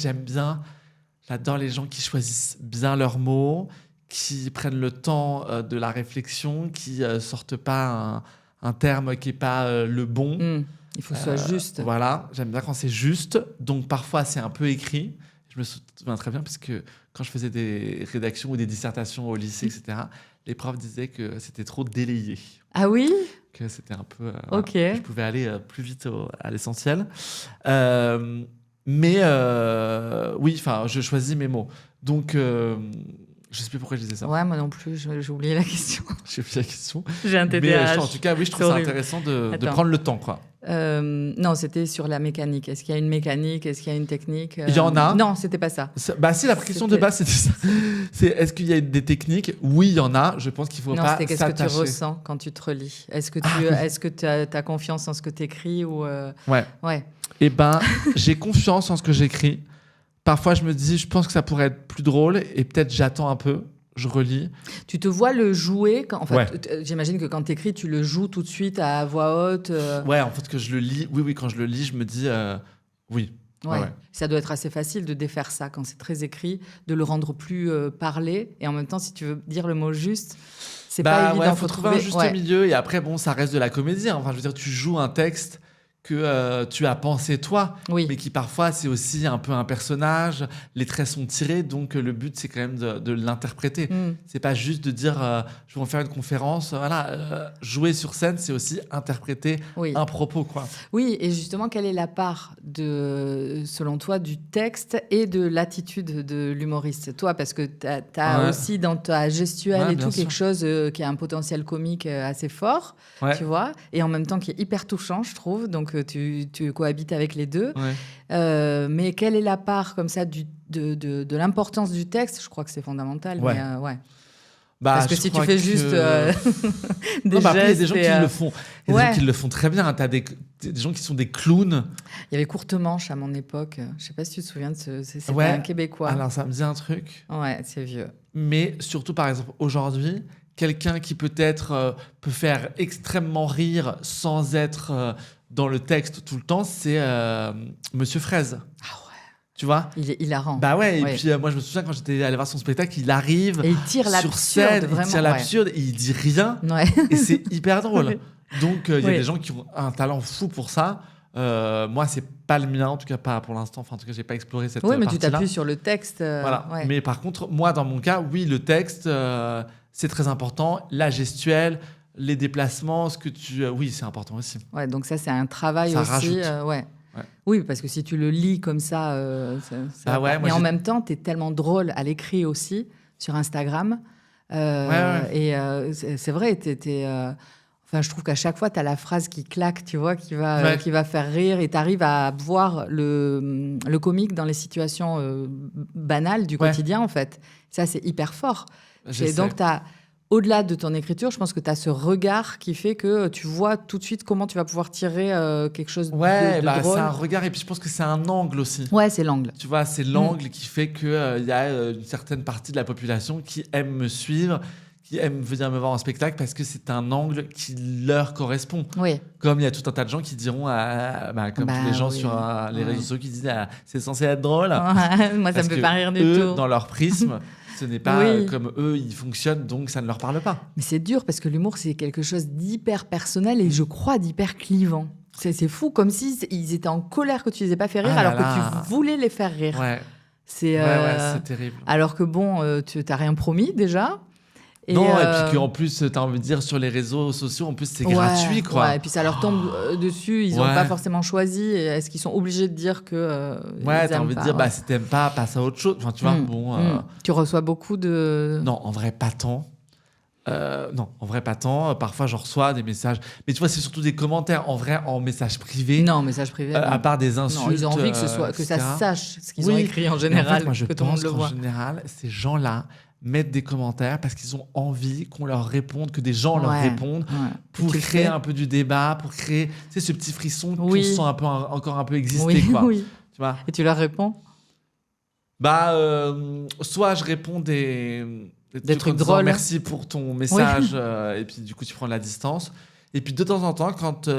j'adore les gens qui choisissent bien leurs mots, qui prennent le temps de la réflexion, qui sortent pas un terme qui est pas le bon. Il faut que ce soit juste. Voilà, j'aime bien quand c'est juste. Donc parfois c'est un peu écrit, Je me souviens très bien parce que quand je faisais des rédactions ou des dissertations au lycée, etc., les profs disaient que c'était trop délayé. Ah oui? Que c'était un peu... Ok. Voilà, je pouvais aller plus vite à l'essentiel. Mais oui, enfin, je choisis mes mots. Donc, je sais plus pourquoi je disais ça. Ouais, moi non plus, j'ai oublié la question. J'ai oublié la question. J'ai un TDAH. Mais en tout cas, oui, je trouve ça intéressant de prendre le temps, quoi. Non, c'était sur la mécanique. Est-ce qu'il y a une mécanique? Est-ce qu'il y a une technique? Il y en a. Non, c'était pas ça. Bah si, la question de base, c'était ça. Est-ce qu'il y a des techniques? Oui, il y en a. Je pense qu'il faut pas c'était s'attacher. qu'est-ce que tu ressens quand tu te relis? Est-ce que tu as confiance en ce que tu écris ou Ouais. Eh ben, j'ai confiance en ce que j'écris. Parfois, je me dis, je pense que ça pourrait être plus drôle et peut-être j'attends un peu, je relis. Tu te vois le jouer j'imagine que quand tu écris, tu le joues tout de suite à voix haute. Ouais, en fait, que je le lis. Oui, quand je le lis, je me dis oui. Ouais. Ça doit être assez facile de défaire ça quand c'est très écrit, de le rendre plus parlé. Et en même temps, si tu veux dire le mot juste, c'est pas évident. Il faut trouver un juste milieu. Et après, bon, ça reste de la comédie. Enfin, je veux dire, tu joues un texte que tu as pensé toi, mais qui parfois c'est aussi un peu un personnage, les traits sont tirés, donc le but c'est quand même de l'interpréter. C'est pas juste de dire je vais en faire une conférence, jouer sur scène, c'est aussi interpréter un propos, quoi. Oui, et justement, quelle est la part selon toi du texte et de l'attitude de l'humoriste? Toi, parce que tu as aussi dans ta gestuelle et tout quelque chose qui a un potentiel comique assez fort, tu vois, et en même temps qui est hyper touchant, je trouve, donc tu cohabites avec les deux. Mais quelle est la part comme ça de l'importance du texte? Je crois que c'est fondamental. Mais, parce que si tu fais juste des gestes... Il y a des gens qui le font. Il y a des gens qui le font très bien. Tu as des gens qui sont des clowns. Il y avait Courtemanche à mon époque. Je ne sais pas si tu te souviens de c'était un Québécois. Alors, ça me dit un truc. Ouais, c'est vieux. Mais surtout, par exemple, aujourd'hui, quelqu'un qui peut-être peut faire extrêmement rire sans être... dans le texte tout le temps, c'est Monsieur Fraise. Ah ouais. Tu vois? Il est hilarant. Bah ouais, et puis moi je me souviens quand j'étais allé voir son spectacle, il arrive et il tire sur scène, vraiment, il tire l'absurde et il dit rien. Et c'est hyper drôle. Donc il y a des gens qui ont un talent fou pour ça. Moi, c'est pas le mien, en tout cas pas pour l'instant. Enfin, en tout cas, j'ai pas exploré cette partie-là. Oui, mais tu t'appuies sur le texte. Voilà. Mais par contre, moi, dans mon cas, oui, le texte, c'est très important. La gestuelle, les déplacements, ce que tu... oui, c'est important aussi. Ouais, donc ça, c'est un travail ça aussi. Oui, parce que si tu le lis comme ça... mais en même temps, tu es tellement drôle à l'écrit aussi, sur Instagram. Et c'est vrai, Enfin, je trouve qu'à chaque fois, tu as la phrase qui claque, tu vois, qui va faire rire, et tu arrives à voir le comique dans les situations banales du quotidien, en fait. Ça, c'est hyper fort. Et donc, au-delà de ton écriture, je pense que tu as ce regard qui fait que tu vois tout de suite comment tu vas pouvoir tirer quelque chose de drôle. C'est un regard, et puis je pense que c'est un angle aussi. Ouais, c'est l'angle. Tu vois, c'est l'angle qui fait qu'il y a une certaine partie de la population qui aime me suivre, qui aiment venir me voir en spectacle parce que c'est un angle qui leur correspond. Oui. Comme il y a tout un tas de gens qui diront, tous les gens sur les réseaux sociaux qui disent c'est censé être drôle. Moi, ça me fait pas rire du tout. Dans leur prisme, ce n'est pas comme eux, ils fonctionnent, donc ça ne leur parle pas. Mais c'est dur parce que l'humour, c'est quelque chose d'hyper personnel et je crois d'hyper clivant. C'est fou, comme s'ils étaient en colère que tu les aies pas fait rire alors que tu voulais les faire rire. Ouais. C'est terrible. Alors que bon, tu n'as rien promis déjà. Et puis qu'en plus, tu as envie de dire sur les réseaux sociaux, en plus, c'est gratuit, quoi. Ouais, et puis ça leur tombe dessus, ils n'ont pas forcément choisi. Est-ce qu'ils sont obligés de dire que. Tu as envie de dire, si t'aimes pas, passe à autre chose. Enfin, tu vois, Tu reçois beaucoup de. Non, en vrai, pas tant. Parfois, j'en reçois des messages. Mais tu vois, c'est surtout des commentaires. En vrai, en message privé. Non, message privé. À part des insultes. Non, ils ont envie que ça sache ce qu'ils ont écrit en général. En fait, moi, je que tout le monde le voit. En général, ces gens-là mettent des commentaires parce qu'ils ont envie qu'on leur réponde, que des gens leur répondent pour créer un peu du débat, pour créer ce petit frisson qu'on sent encore un peu exister. Quoi. Oui. Tu vois. Et tu leur réponds ? Soit je réponds des trucs drôles. Merci pour ton message et puis du coup tu prends de la distance. Et puis de temps en temps quand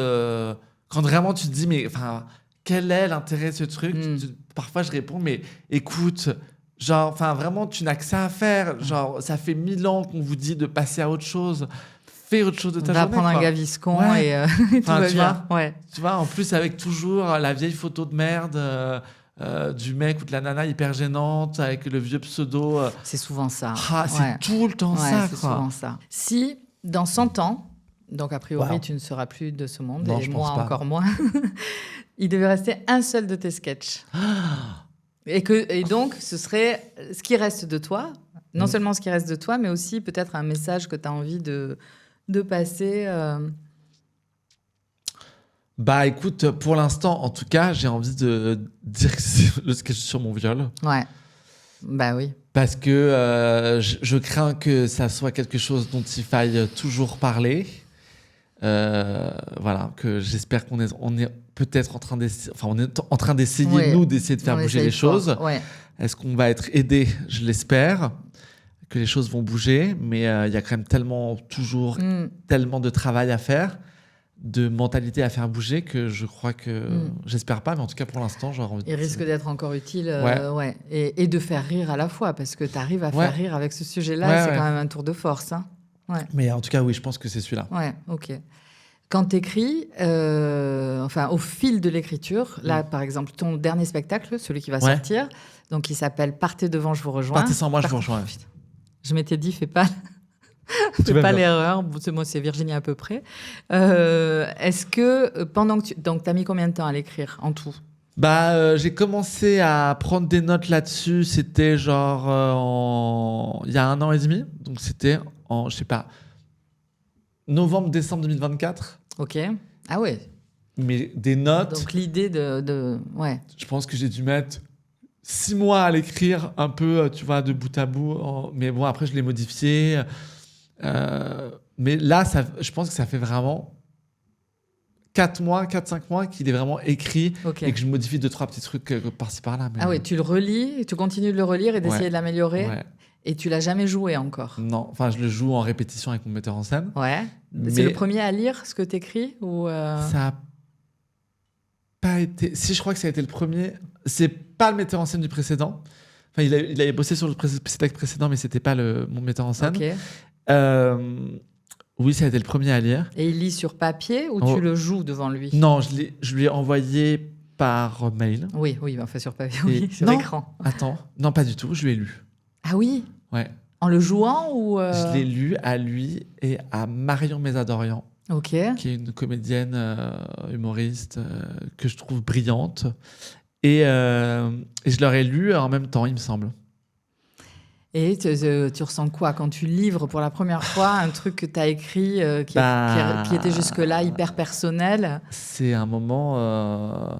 vraiment tu te dis mais quel est l'intérêt de ce truc, parfois je réponds mais écoute, genre vraiment tu n'as que ça à faire, genre ça fait 1000 ans qu'on vous dit de passer à autre chose. Fais autre chose de ta journée. Va prendre un Gaviscon et tout va bien. Tu vois, en plus avec toujours la vieille photo de merde du mec ou de la nana hyper gênante avec le vieux pseudo. C'est souvent ça. C'est tout le temps ça. C'est souvent ça. Si, dans 100 ans, donc a priori, tu ne seras plus de ce monde, et moi encore moins, il devait rester un seul de tes sketchs. Et donc, ce serait ce qui reste de toi, non seulement ce qui reste de toi, mais aussi peut-être un message que tu as envie de passer. Bah écoute, pour l'instant, en tout cas, j'ai envie de dire que c'est le sketch sur mon viol. Ouais, bah oui. Parce que je crains que ça soit quelque chose dont il faille toujours parler. Voilà, que j'espère qu'on est peut-être en train d'essayer, on est en train d'essayer, nous, d'essayer de faire bouger les choses. Ouais. Est-ce qu'on va être aidé? Je l'espère, que les choses vont bouger, mais il y a quand même tellement de travail à faire, de mentalité à faire bouger, que je crois que j'espère pas, mais en tout cas pour l'instant j'aurais envie. Il risque d'être encore utile, et de faire rire à la fois, parce que tu arrives à faire rire avec ce sujet-là, c'est quand même un tour de force. Hein. Ouais. Mais en tout cas, oui, je pense que c'est celui-là. Ouais, ok. Quand tu écris, au fil de l'écriture, là, par exemple, ton dernier spectacle, celui qui va sortir, donc il s'appelle Partez devant, je vous rejoins. Partez sans moi, je vous rejoins. Je m'étais dit, fais pas l'erreur. Moi, c'est Virginie à peu près. Est-ce que pendant que donc, t'as mis combien de temps à l'écrire en tout? J'ai commencé à prendre des notes là-dessus. C'était genre il y a 1 an et demi. Donc c'était en, je sais pas, novembre-décembre 2024. Ok. Ah ouais. Mais des notes. Donc l'idée de ouais. Je pense que j'ai dû mettre 6 mois à l'écrire, un peu, tu vois, de bout à bout. Mais bon, après, je l'ai modifié. Mais là, je pense que ça fait vraiment 4-5 mois qu'il est vraiment écrit et que je modifie 2-3 petits trucs par-ci par-là. Mais... Ah ouais, tu le relis, tu continues de le relire et d'essayer de l'améliorer. Ouais. Et tu l'as jamais joué encore? Non, enfin, je le joue en répétition avec mon metteur en scène. Ouais. C'est le premier à lire ce que tu écris ou Ça a pas été. Si, je crois que ça a été le premier. C'est pas le metteur en scène du précédent. Enfin, il avait bossé sur le spectacle précédent, mais c'était pas mon metteur en scène. Ok. Oui, ça a été le premier à lire. Et il lit sur papier ou tu le joues devant lui? Non, je lui ai envoyé par mail. Oui, enfin sur papier, sur écran. Attends, non, pas du tout, je lui ai lu. Ah oui? Ouais. En le jouant ou Je l'ai lu à lui et à Marion Mésadorian, qui est une comédienne humoriste que je trouve brillante. Et je leur ai lu en même temps, il me semble. Et tu ressens quoi quand tu livres pour la première fois un truc que tu as écrit qui était jusque-là hyper personnel? C'est un moment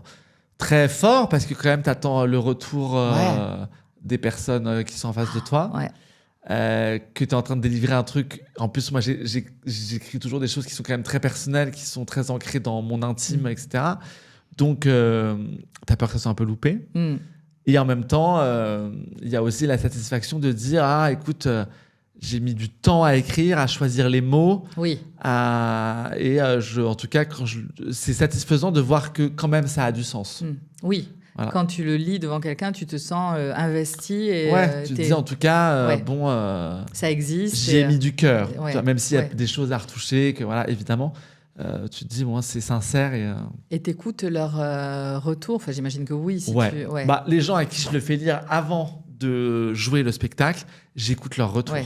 très fort parce que quand même, tu attends le retour des personnes qui sont en face de toi. Ouais. Que tu es en train de délivrer un truc. En plus, moi, j'écris toujours des choses qui sont quand même très personnelles, qui sont très ancrées dans mon intime, etc. Donc, tu as peur que ça soit un peu loupé. Et en même temps, il y a aussi la satisfaction de dire « Ah, écoute, j'ai mis du temps à écrire, à choisir les mots. » Oui. En tout cas, c'est satisfaisant de voir que quand même, ça a du sens. Oui. Voilà. Quand tu le lis devant quelqu'un, tu te sens investi. Et, tu te dis en tout cas, ça existe. J'y ai mis du cœur. Même s'il y a des choses à retoucher, que voilà, évidemment. Tu te dis, c'est sincère. Et t'écoutes leur retour? Enfin, j'imagine que oui. Si les gens à qui je le fais lire avant de jouer le spectacle, j'écoute leur retour.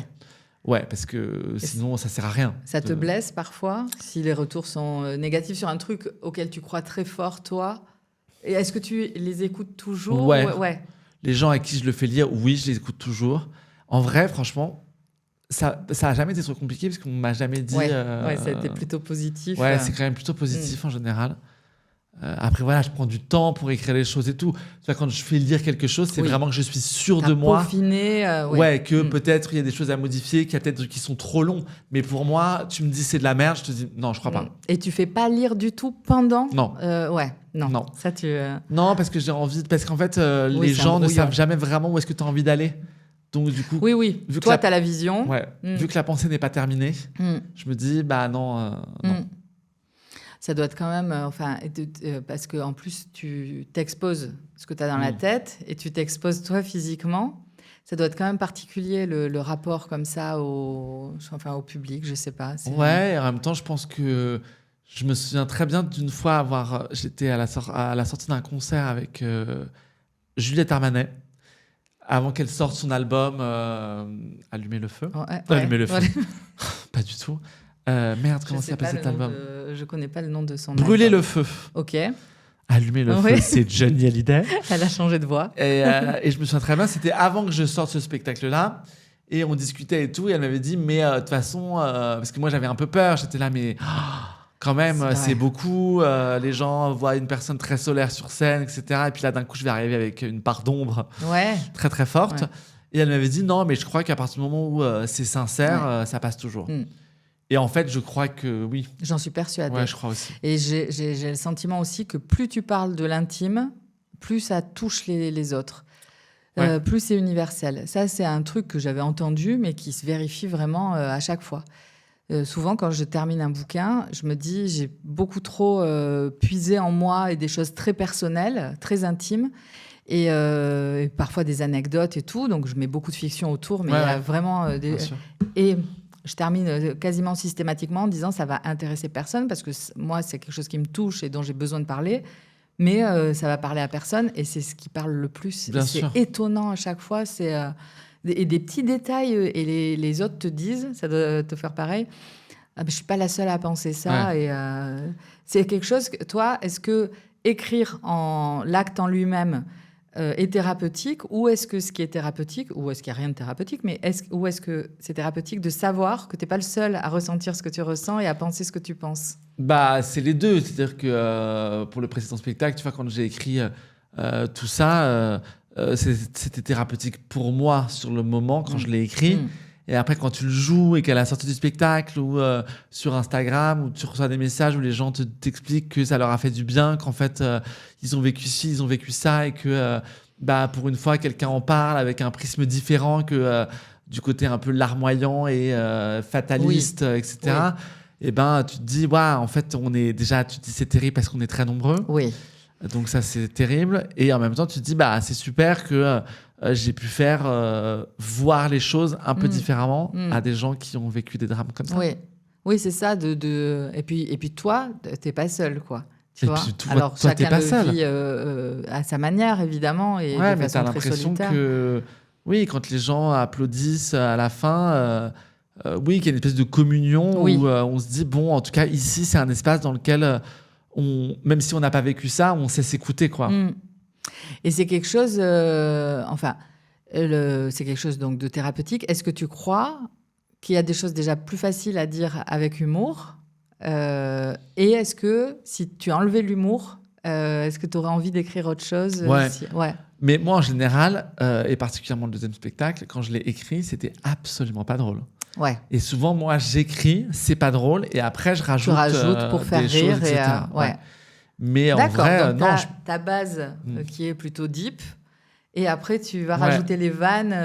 Ouais, parce que sinon, ça sert à rien. Ça te blesse parfois si les retours sont négatifs sur un truc auquel tu crois très fort, toi? Et est-ce que tu les écoutes toujours? Ouais. Les gens à qui je le fais lire, oui, je les écoute toujours. En vrai, franchement, ça a jamais été trop compliqué parce qu'on m'a jamais dit. Ça a été plutôt positif. Ouais, c'est quand même plutôt positif en général. Après, voilà, je prends du temps pour écrire les choses et tout. Tu vois, quand je fais lire quelque chose, c'est vraiment que je suis sûr de moi. Peaufiné, que peut-être il y a des choses à modifier, qu'il y a peut-être des trucs qui sont trop longs. Mais pour moi, tu me dis c'est de la merde, je te dis non, je crois pas. Et tu fais pas lire du tout pendant? Non. Non. Ça, non, parce que j'ai envie. Parce qu'en fait, les gens ne savent jamais vraiment où est-ce que tu as envie d'aller. Donc, du coup. Oui. Vu toi, tu as la vision. Ouais. Vu que la pensée n'est pas terminée, je me dis, non. Ça doit être quand même, parce qu'en plus, tu t'exposes ce que tu as dans la tête et tu t'exposes toi physiquement. Ça doit être quand même particulier, le rapport comme ça au public, je sais pas. Ouais, et en même temps, je pense que je me souviens très bien d'une fois j'étais à la sortie d'un concert avec Juliette Armanet, avant qu'elle sorte son album Allumer le feu. Allumer le feu. Pas du tout. Merde, comment s'appelle cet album Je connais pas le nom de son album. Brûler le feu. Ok. Allumer le feu, c'est Johnny Hallyday. Elle a changé de voix. Et je me souviens très bien, c'était avant que je sorte ce spectacle-là. Et on discutait et tout. Et elle m'avait dit, mais de toute façon, parce que moi j'avais un peu peur, j'étais là, mais quand même, c'est beaucoup. Les gens voient une personne très solaire sur scène, etc. Et puis là, d'un coup, je vais arriver avec une part d'ombre très très forte. Ouais. Et elle m'avait dit, non, mais je crois qu'à partir du moment où c'est sincère, ça passe toujours. Et en fait, je crois que oui. J'en suis persuadée. Ouais, je crois aussi. Et j'ai le sentiment aussi que plus tu parles de l'intime, plus ça touche les autres. Plus c'est universel. Ça, c'est un truc que j'avais entendu, mais qui se vérifie vraiment à chaque fois. Souvent, quand je termine un bouquin, je me dis, j'ai beaucoup trop puisé en moi et des choses très personnelles, très intimes, et parfois des anecdotes et tout. Donc, je mets beaucoup de fiction autour, mais il y a vraiment des... Et je termine quasiment systématiquement en disant, ça va intéresser personne, parce que moi, c'est quelque chose qui me touche et dont j'ai besoin de parler. Mais ça va parler à personne, et c'est ce qui parle le plus. C'est étonnant à chaque fois. Et des petits détails, et les autres te disent, ça doit te faire pareil. Ah, ben, je suis pas la seule à penser ça. Ouais. Et c'est quelque chose que toi, est-ce que écrire l'acte en lui-même est thérapeutique, ou est-ce que ce qui est thérapeutique, ou est-ce qu'il n'y a rien de thérapeutique, mais ou est-ce que c'est thérapeutique de savoir que tu n'es pas le seul à ressentir ce que tu ressens et à penser ce que tu penses? Bah, c'est les deux. C'est-à-dire que pour le précédent spectacle, tu vois, quand j'ai écrit tout ça, c'était thérapeutique pour moi sur le moment quand je l'ai écrit. Et après, quand tu le joues et qu'à la sortie du spectacle ou sur Instagram, où tu reçois des messages où les gens t'expliquent que ça leur a fait du bien, qu'en fait, ils ont vécu ci, ils ont vécu ça, et que pour une fois, quelqu'un en parle avec un prisme différent que du côté un peu larmoyant et fataliste, etc. Oui. Et tu te dis, en fait, tu te dis c'est terrible parce qu'on est très nombreux. Oui. Donc ça, c'est terrible. Et en même temps, tu te dis, c'est super que j'ai pu faire voir les choses un peu différemment à des gens qui ont vécu des drames comme ça. Oui, c'est ça. Et puis toi, t'es pas seul, quoi. Tu vois. Alors, toi, chacun pas le seul. vit à sa manière, évidemment, et de mais façon t'as très l'impression solitaire. que, quand les gens applaudissent à la fin, qu'il y a une espèce de communion où on se dit, bon, en tout cas, ici, c'est un espace dans lequel, même si on n'a pas vécu ça, on sait s'écouter, quoi. Et c'est quelque chose, c'est quelque chose donc de thérapeutique. Est-ce que tu crois qu'il y a des choses déjà plus faciles à dire avec humour, et est-ce que si tu enlevais l'humour, est-ce que tu aurais envie d'écrire autre chose aussi? Mais moi, en général, et particulièrement le deuxième spectacle, quand je l'ai écrit, c'était absolument pas drôle. Et souvent, moi, j'écris, c'est pas drôle, et après, je rajoute, pour faire des rire, choses, etc. Mais en vrai, donc non. Ta base qui est plutôt deep, et après, tu vas rajouter les vannes.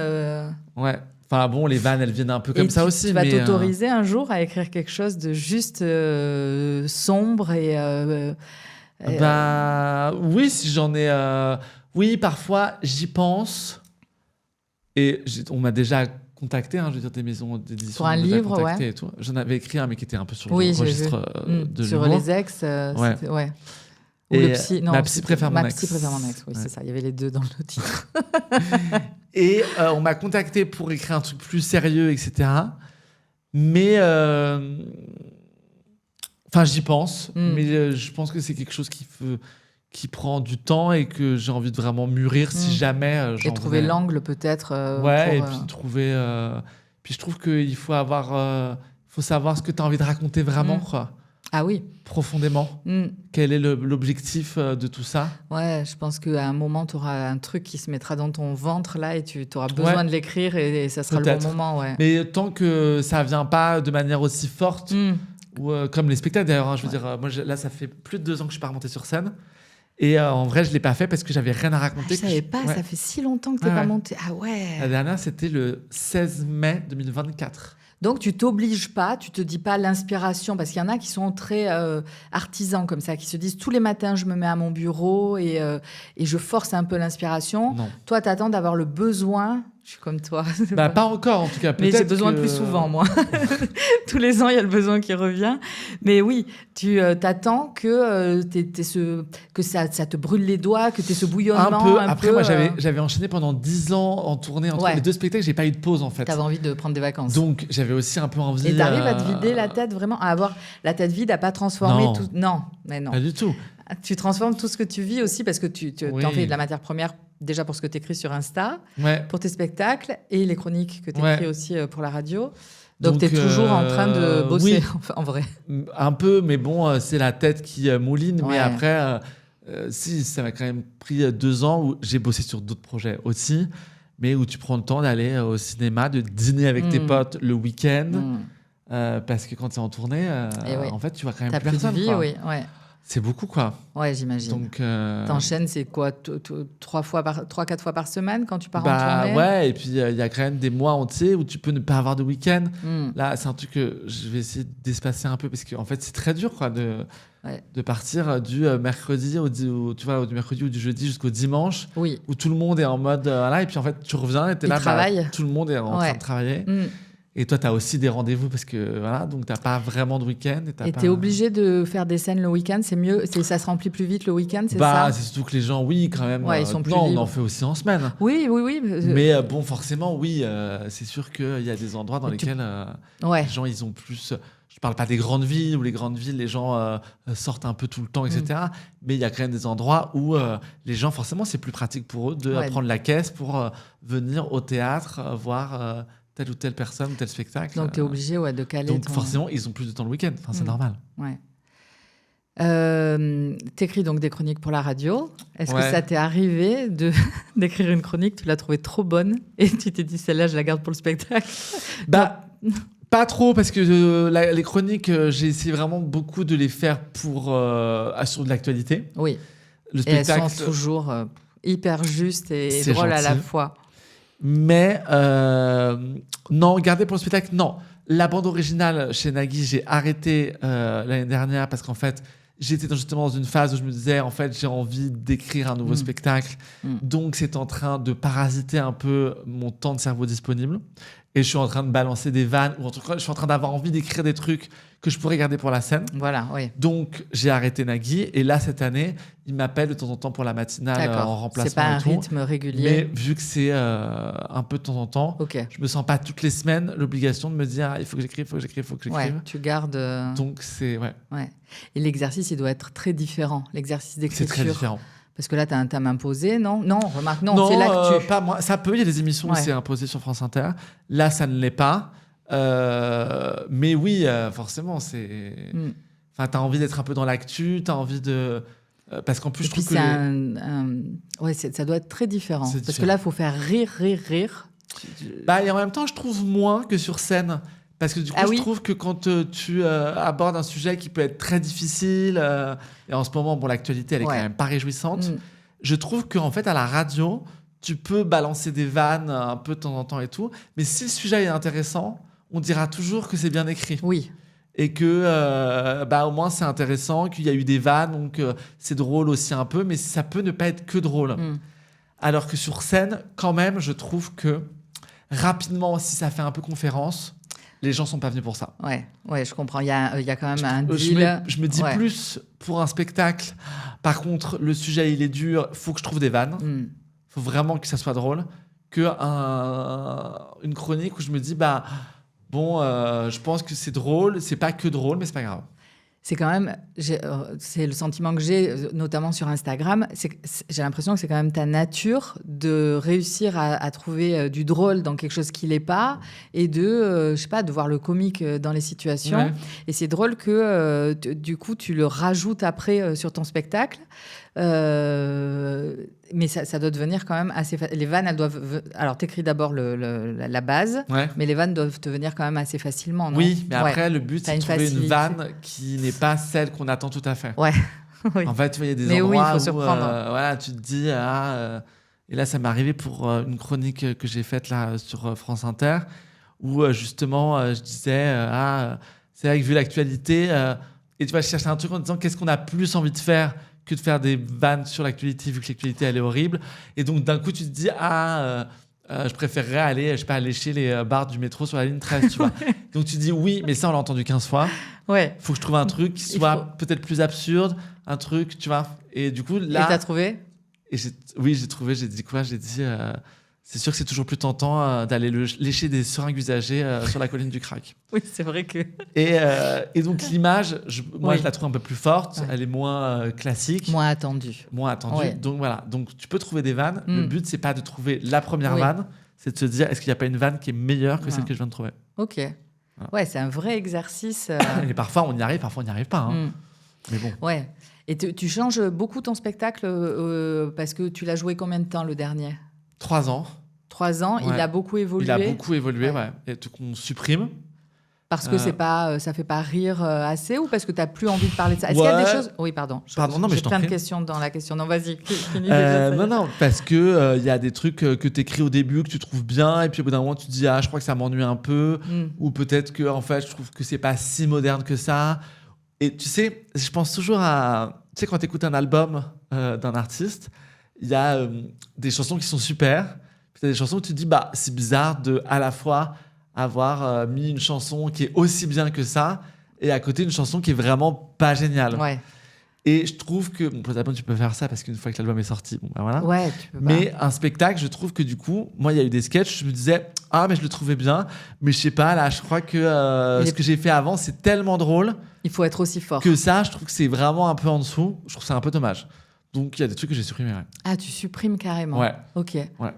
Enfin bon, les vannes, elles viennent un peu comme ça aussi. Tu vas t'autoriser un jour à écrire quelque chose de juste sombre et... oui, si j'en ai... Oui, parfois, j'y pense. Et on m'a déjà contacté, je veux dire, des maisons d'édition. Pour un livre, et tout. J'en avais écrit un, mais qui était un peu sur le registre de sur l'humour. les ex, ouais. Ou le psy, non, ma psy préfère mon ex. Ma psy préfère mon ex, oui, c'est ça. Il y avait les deux dans le titre. Et on m'a contacté pour écrire un truc plus sérieux, etc. Mais... j'y pense. Mais je pense que c'est quelque chose qui prend du temps et que j'ai envie de vraiment mûrir si jamais... et trouver l'angle, peut-être. Et puis trouver... Puis je trouve qu'il faut faut savoir ce que tu as envie de raconter vraiment, quoi. Ah oui. Profondément. Quel est l'objectif de tout ça? Ouais, je pense qu'à un moment, tu auras un truc qui se mettra dans ton ventre, là, et tu auras besoin de l'écrire, et ça sera le bon moment, Mais tant que ça vient pas de manière aussi forte, ou comme les spectacles, d'ailleurs, je veux dire, moi, là, ça fait plus de 2 ans que je suis pas remontée sur scène. Et en vrai, je l'ai pas fait parce que j'avais rien à raconter. Je savais pas, ça fait si longtemps que t'es pas montée. Ah ouais. La dernière, c'était le 16 mai 2024. Donc, tu t'obliges pas, tu te dis pas l'inspiration, parce qu'il y en a qui sont très artisans comme ça, qui se disent tous les matins, je me mets à mon bureau et je force un peu l'inspiration. Non. Toi, t'attends d'avoir le besoin Je suis comme toi. Pas encore, en tout cas. Mais j'ai besoin de plus souvent, moi. Tous les ans, il y a le besoin qui revient. Mais oui, tu t'attends que, que ça te brûle les doigts, que tu aies ce bouillonnement. Après, moi, j'avais enchaîné pendant 10 ans en tournée entre les deux spectacles. J'ai pas eu de pause, en fait. Tu avais envie de prendre des vacances. Donc, j'avais aussi un peu envie... Et tu arrives à te vider la tête, vraiment, à avoir la tête vide, à pas transformer tout... Non, mais non. Pas du tout. Tu transformes tout ce que tu vis aussi parce que tu en fais de la matière première déjà pour ce que tu écris sur Insta, pour tes spectacles et les chroniques que tu écris aussi pour la radio. Donc tu es toujours en train de bosser, en vrai. Un peu, mais bon, c'est la tête qui mouline. Mais après, si, ça m'a quand même pris 2 ans où j'ai bossé sur d'autres projets aussi, mais où tu prends le temps d'aller au cinéma, de dîner avec tes potes le week-end. Parce que quand tu es en tournée, en fait, tu vois quand même plus personne. T'as plus de vie, oui. C'est beaucoup, quoi. Ouais, j'imagine. Donc, t'enchaînes, c'est quoi 3-4 fois par semaine quand tu pars en tournée? Ouais, et puis il y a quand même des mois entiers où tu peux ne pas avoir de week-end. Là, c'est un truc que je vais essayer d'espacer un peu parce qu'en fait, c'est très dur, quoi, de partir du mercredi du mercredi ou du jeudi jusqu'au dimanche, où tout le monde est en mode là, et puis en fait, tu reviens et t'es là, tout le monde est en train de travailler. Et toi, tu as aussi des rendez-vous parce que voilà, donc tu n'as pas vraiment de week-end. Et tu es obligé de faire des scènes le week-end, c'est mieux, ça se remplit plus vite le week-end, c'est ça? C'est surtout que les gens, quand même. Ils sont plus libres. On en fait aussi en semaine. Oui. Mais bon, forcément, c'est sûr qu'il y a des endroits dans lesquels les gens, ils ont plus. Je parle pas des grandes villes, où les grandes villes, les gens sortent un peu tout le temps, etc. Mais il y a quand même des endroits où les gens, forcément, c'est plus pratique pour eux de prendre la caisse pour venir au théâtre, voir. Telle ou telle personne ou tel spectacle. Donc, tu es obligé de caler. Donc, forcément, ils ont plus de temps le week-end. Enfin, c'est normal. Tu écris donc des chroniques pour la radio. Est-ce que ça t'est arrivé d'écrire une chronique, tu l'as trouvée trop bonne et tu t'es dit, celle-là, je la garde pour le spectacle? Pas trop, parce que les chroniques, j'ai essayé vraiment beaucoup de les faire pour sur de l'actualité. Oui. Le spectacle, et elles sont toujours hyper justes et drôles à la fois. Mais non, garder pour le spectacle, non. La bande originale chez Nagui, j'ai arrêté l'année dernière parce qu'en fait, j'étais justement dans une phase où je me disais, en fait, j'ai envie d'écrire un nouveau spectacle. Donc, c'est en train de parasiter un peu mon temps de cerveau disponible. Et je suis en train de balancer des vannes, ou en tout cas, je suis en train d'avoir envie d'écrire des trucs que je pourrais garder pour la scène. Voilà, oui. Donc, j'ai arrêté Nagui. Et là, cette année, il m'appelle de temps en temps pour la matinale en remplacement. C'est pas un rythme régulier. Mais vu que c'est un peu de temps en temps, je me sens pas toutes les semaines l'obligation de me dire il faut que j'écrive. Ouais, tu gardes. Donc, c'est. Ouais. Et l'exercice, il doit être très différent. L'exercice d'écriture. C'est très différent. Parce que là, tu as un thème imposé, non? Non, remarque, non, c'est l'actu. Pas moi. Ça peut, il y a des émissions où c'est imposé sur France Inter. Là, ça ne l'est pas. Mais oui, forcément, c'est... Enfin, tu as envie d'être un peu dans l'actu, tu as envie de... Parce qu'en plus, je trouve que... ça doit être très différent. Parce que là, il faut faire rire. Et en même temps, je trouve moins que sur scène. Parce que du coup, je trouve que quand tu abordes un sujet qui peut être très difficile, et en ce moment, l'actualité, elle est quand même pas réjouissante, je trouve qu'en fait, à la radio, tu peux balancer des vannes un peu de temps en temps et tout, mais si le sujet est intéressant, on dira toujours que c'est bien écrit. Oui. Et que au moins c'est intéressant, qu'il y a eu des vannes, donc c'est drôle aussi un peu, mais ça peut ne pas être que drôle. Alors que sur scène, quand même, je trouve que rapidement, si ça fait un peu conférence... Les gens sont pas venus pour ça. Ouais, je comprends. Il y a quand même un deal. Je me dis plus pour un spectacle. Par contre, le sujet, il est dur. Faut que je trouve des vannes. Faut vraiment que ça soit drôle. Que une chronique où je me dis, je pense que c'est drôle. C'est pas que drôle, mais c'est pas grave. C'est quand même, c'est le sentiment que j'ai, notamment sur Instagram, j'ai l'impression que c'est quand même ta nature de réussir à trouver du drôle dans quelque chose qui l'est pas et de voir le comique dans les situations. Ouais. Et c'est drôle que du coup tu le rajoutes après sur ton spectacle. Mais ça doit devenir quand même assez les vannes, elles doivent... Alors, t'écris d'abord la base, mais les vannes doivent te venir quand même assez facilement, non? Oui, mais après, le but, c'est de trouver une vanne qui n'est pas celle qu'on attend tout à fait. Ouais. Oui. En fait, il y a des endroits où tu te dis... et là, ça m'est arrivé pour une chronique que j'ai faite là, sur France Inter, où justement, je disais... c'est vrai que vu l'actualité... et tu vas chercher un truc en disant qu'est-ce qu'on a plus envie de faire que de faire des vannes sur l'actualité, vu que l'actualité, elle est horrible. Et donc, d'un coup, tu te dis, je préférerais aller, je sais pas, lécher les barres du métro sur la ligne 13, tu vois. Donc tu dis oui, mais ça, on l'a entendu 15 fois. Ouais. Faut que je trouve un truc qui soit peut-être plus absurde, un truc, tu vois. Et du coup, là... Et t'as trouvé ? Oui, j'ai trouvé, j'ai dit quoi ? J'ai dit... c'est sûr que c'est toujours plus tentant d'aller lécher des seringues usagées sur la colline du Crac. Oui, c'est vrai que... Et donc l'image, moi je la trouve un peu plus forte, elle est moins classique. Moins attendue. Ouais. Donc voilà, donc tu peux trouver des vannes. Le but, c'est pas de trouver la première vanne, c'est de se dire, est-ce qu'il n'y a pas une vanne qui est meilleure que celle que je viens de trouver ? Ok. Voilà. Ouais, c'est un vrai exercice. Et parfois on y arrive, parfois on n'y arrive pas. Hein. Mais bon. Ouais. Et tu changes beaucoup ton spectacle parce que tu l'as joué combien de temps le dernier ? 3 ans. 3 ans, il a beaucoup évolué. Il a beaucoup évolué, ouais. Et tout qu'on supprime. Parce que ça fait pas rire assez ou parce que tu n'as plus envie de parler de ça ? Est-ce qu'il y a des choses... Oui, pardon. Non, mais j'ai plein de questions dans la question. Non, vas-y, finis. Non, parce que y a des trucs que tu écris au début que tu trouves bien et puis au bout d'un moment tu te dis je crois que ça m'ennuie un peu ou peut-être que en fait je trouve que c'est pas si moderne que ça. Et tu sais, je pense toujours à... Tu sais, quand tu écoutes un album d'un artiste, il y a des chansons qui sont super. Puis tu as des chansons où tu te dis, c'est bizarre de à la fois avoir mis une chanson qui est aussi bien que ça et à côté une chanson qui est vraiment pas géniale. Ouais. Et je trouve que... Bon, pour l'album, tu peux faire ça parce qu'une fois que l'album est sorti, voilà. Ouais, tu peux pas. Mais un spectacle, je trouve que du coup, moi, il y a eu des sketchs, je me disais, mais je le trouvais bien, mais je sais pas, là, je crois que ce que j'ai fait avant, c'est tellement drôle. Il faut être aussi fort. Que ça, je trouve que c'est vraiment un peu en dessous. Je trouve ça un peu dommage. Donc, il y a des trucs que j'ai supprimés. Ouais. Ah, tu supprimes carrément. Ouais. Ok. Ouais.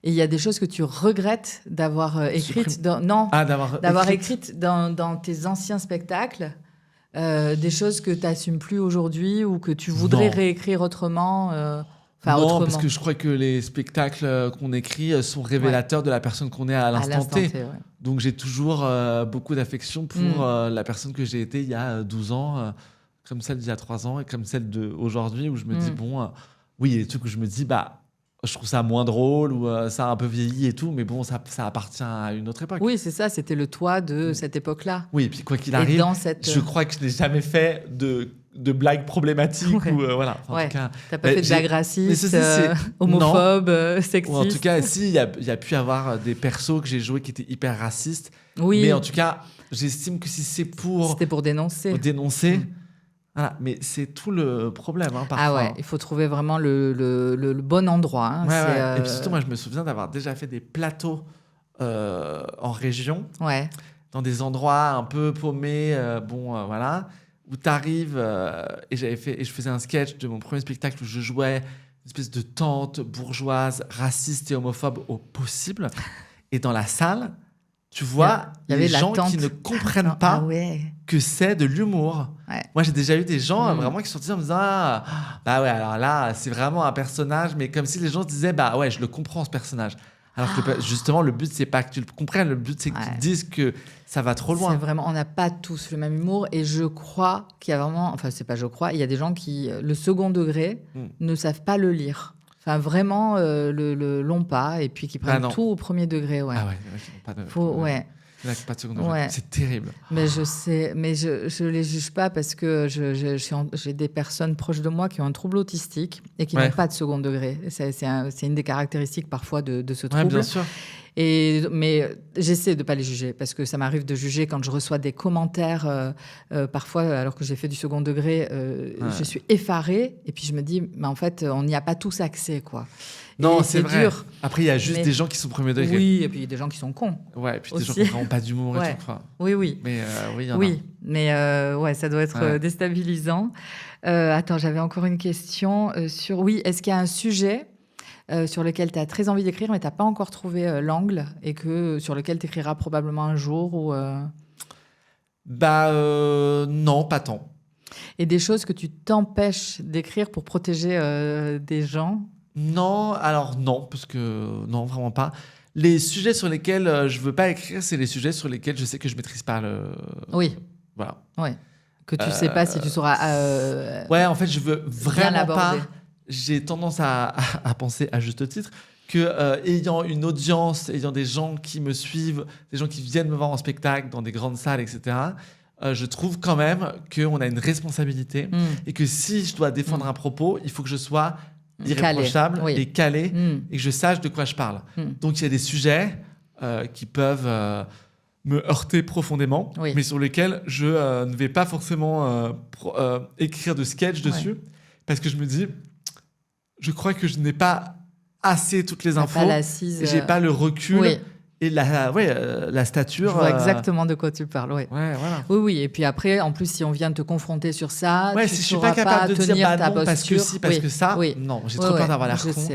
Et il y a des choses que tu regrettes d'avoir écrites d'avoir écrites dans tes anciens spectacles, des choses que tu n'assumes plus aujourd'hui ou que tu voudrais réécrire autrement Non, parce que je crois que les spectacles qu'on écrit sont révélateurs de la personne qu'on est à l'instant T. Ouais. Donc j'ai toujours beaucoup d'affection pour la personne que j'ai été il y a 12 ans, comme celle d'il y a 3 ans et comme celle d'aujourd'hui où je me dis, oui, il y a des trucs où je me dis, je trouve ça moins drôle ou ça a un peu vieilli et tout, mais bon, ça appartient à une autre époque. Oui, c'est ça, c'était le toi de cette époque-là. Oui, et puis quoi qu'il arrive, je crois que je n'ai jamais fait de blagues problématiques ou voilà. En tout cas, t'as pas fait de blagues racistes, homophobes, sexistes. Ou en tout cas, si, il y a pu y avoir des persos que j'ai joués qui étaient hyper racistes. Oui. Mais en tout cas, j'estime que si c'est c'était pour dénoncer. Voilà, mais c'est tout le problème, parfois. Ah ouais, il faut trouver vraiment le bon endroit. Hein. Ouais. Et puis surtout, moi, je me souviens d'avoir déjà fait des plateaux en région, dans des endroits un peu paumés, voilà, où t'arrives, et je faisais un sketch de mon premier spectacle où je jouais une espèce de tante bourgeoise, raciste et homophobe au possible. Et dans la salle, tu vois, il y avait les gens qui ne comprennent pas que c'est de l'humour. Ouais. Moi, j'ai déjà eu des gens vraiment qui sont dit en me disant alors là, c'est vraiment un personnage, mais comme si les gens se disaient je le comprends ce personnage. Alors que justement, le but, c'est pas que tu le comprennes, le but, c'est que tu te dises que ça va trop loin. C'est vraiment, on n'a pas tous le même humour et je crois qu'il y a vraiment, il y a des gens qui, le second degré, ne savent pas le lire. Enfin, vraiment, le l'ont pas et puis qui prennent tout au premier degré. Ouais. Ah ouais, pas de seconde degré. C'est terrible. Mais je sais, mais je les juge pas parce que j'ai des personnes proches de moi qui ont un trouble autistique et qui n'ont pas de second degré. C'est une des caractéristiques parfois de ce trouble. Ouais, bien sûr. Mais j'essaie de pas les juger parce que ça m'arrive de juger quand je reçois des commentaires parfois alors que j'ai fait du second degré. Je suis effarée et puis je me dis mais en fait on n'y a pas tous accès quoi. Non, c'est vrai. Dur. Après, il y a juste des gens qui sont premier degré. Oui, et puis il y a des gens qui sont cons. Ouais, et puis des gens qui n'ont vraiment pas d'humour et tout. Quoi. Oui. Mais oui, il y en a. Oui, mais ça doit être déstabilisant. Attends, j'avais encore une question sur... Oui, est-ce qu'il y a un sujet sur lequel tu as très envie d'écrire, mais tu n'as pas encore trouvé l'angle et sur lequel tu écriras probablement un jour ou non, pas tant. Et des choses que tu t'empêches d'écrire pour protéger des gens ? Non, alors non, parce que non, vraiment pas. Les sujets sur lesquels je veux pas écrire, c'est les sujets sur lesquels je sais que je maîtrise pas le... Oui. Voilà. Ouais. Que tu sais pas si tu sauras... Ouais, en fait, je veux vraiment pas... J'ai tendance à penser, à juste titre, que ayant une audience, ayant des gens qui me suivent, des gens qui viennent me voir en spectacle dans des grandes salles, etc., je trouve quand même qu'on a une responsabilité et que si je dois défendre un propos, il faut que je sois irréprochable et calé et que je sache de quoi je parle. Donc, il y a des sujets qui peuvent me heurter profondément, mais sur lesquels je ne vais pas forcément écrire de sketch dessus, parce que je me dis, je crois que je n'ai pas assez toutes les infos, j'ai pas le recul et la stature. Je vois exactement de quoi tu parles. Voilà. Oui. Et puis après, en plus, si on vient te confronter sur ça, tu si je suis pas capable de dire ta non parce que si, parce que ça, non, j'ai trop peur d'avoir l'air con.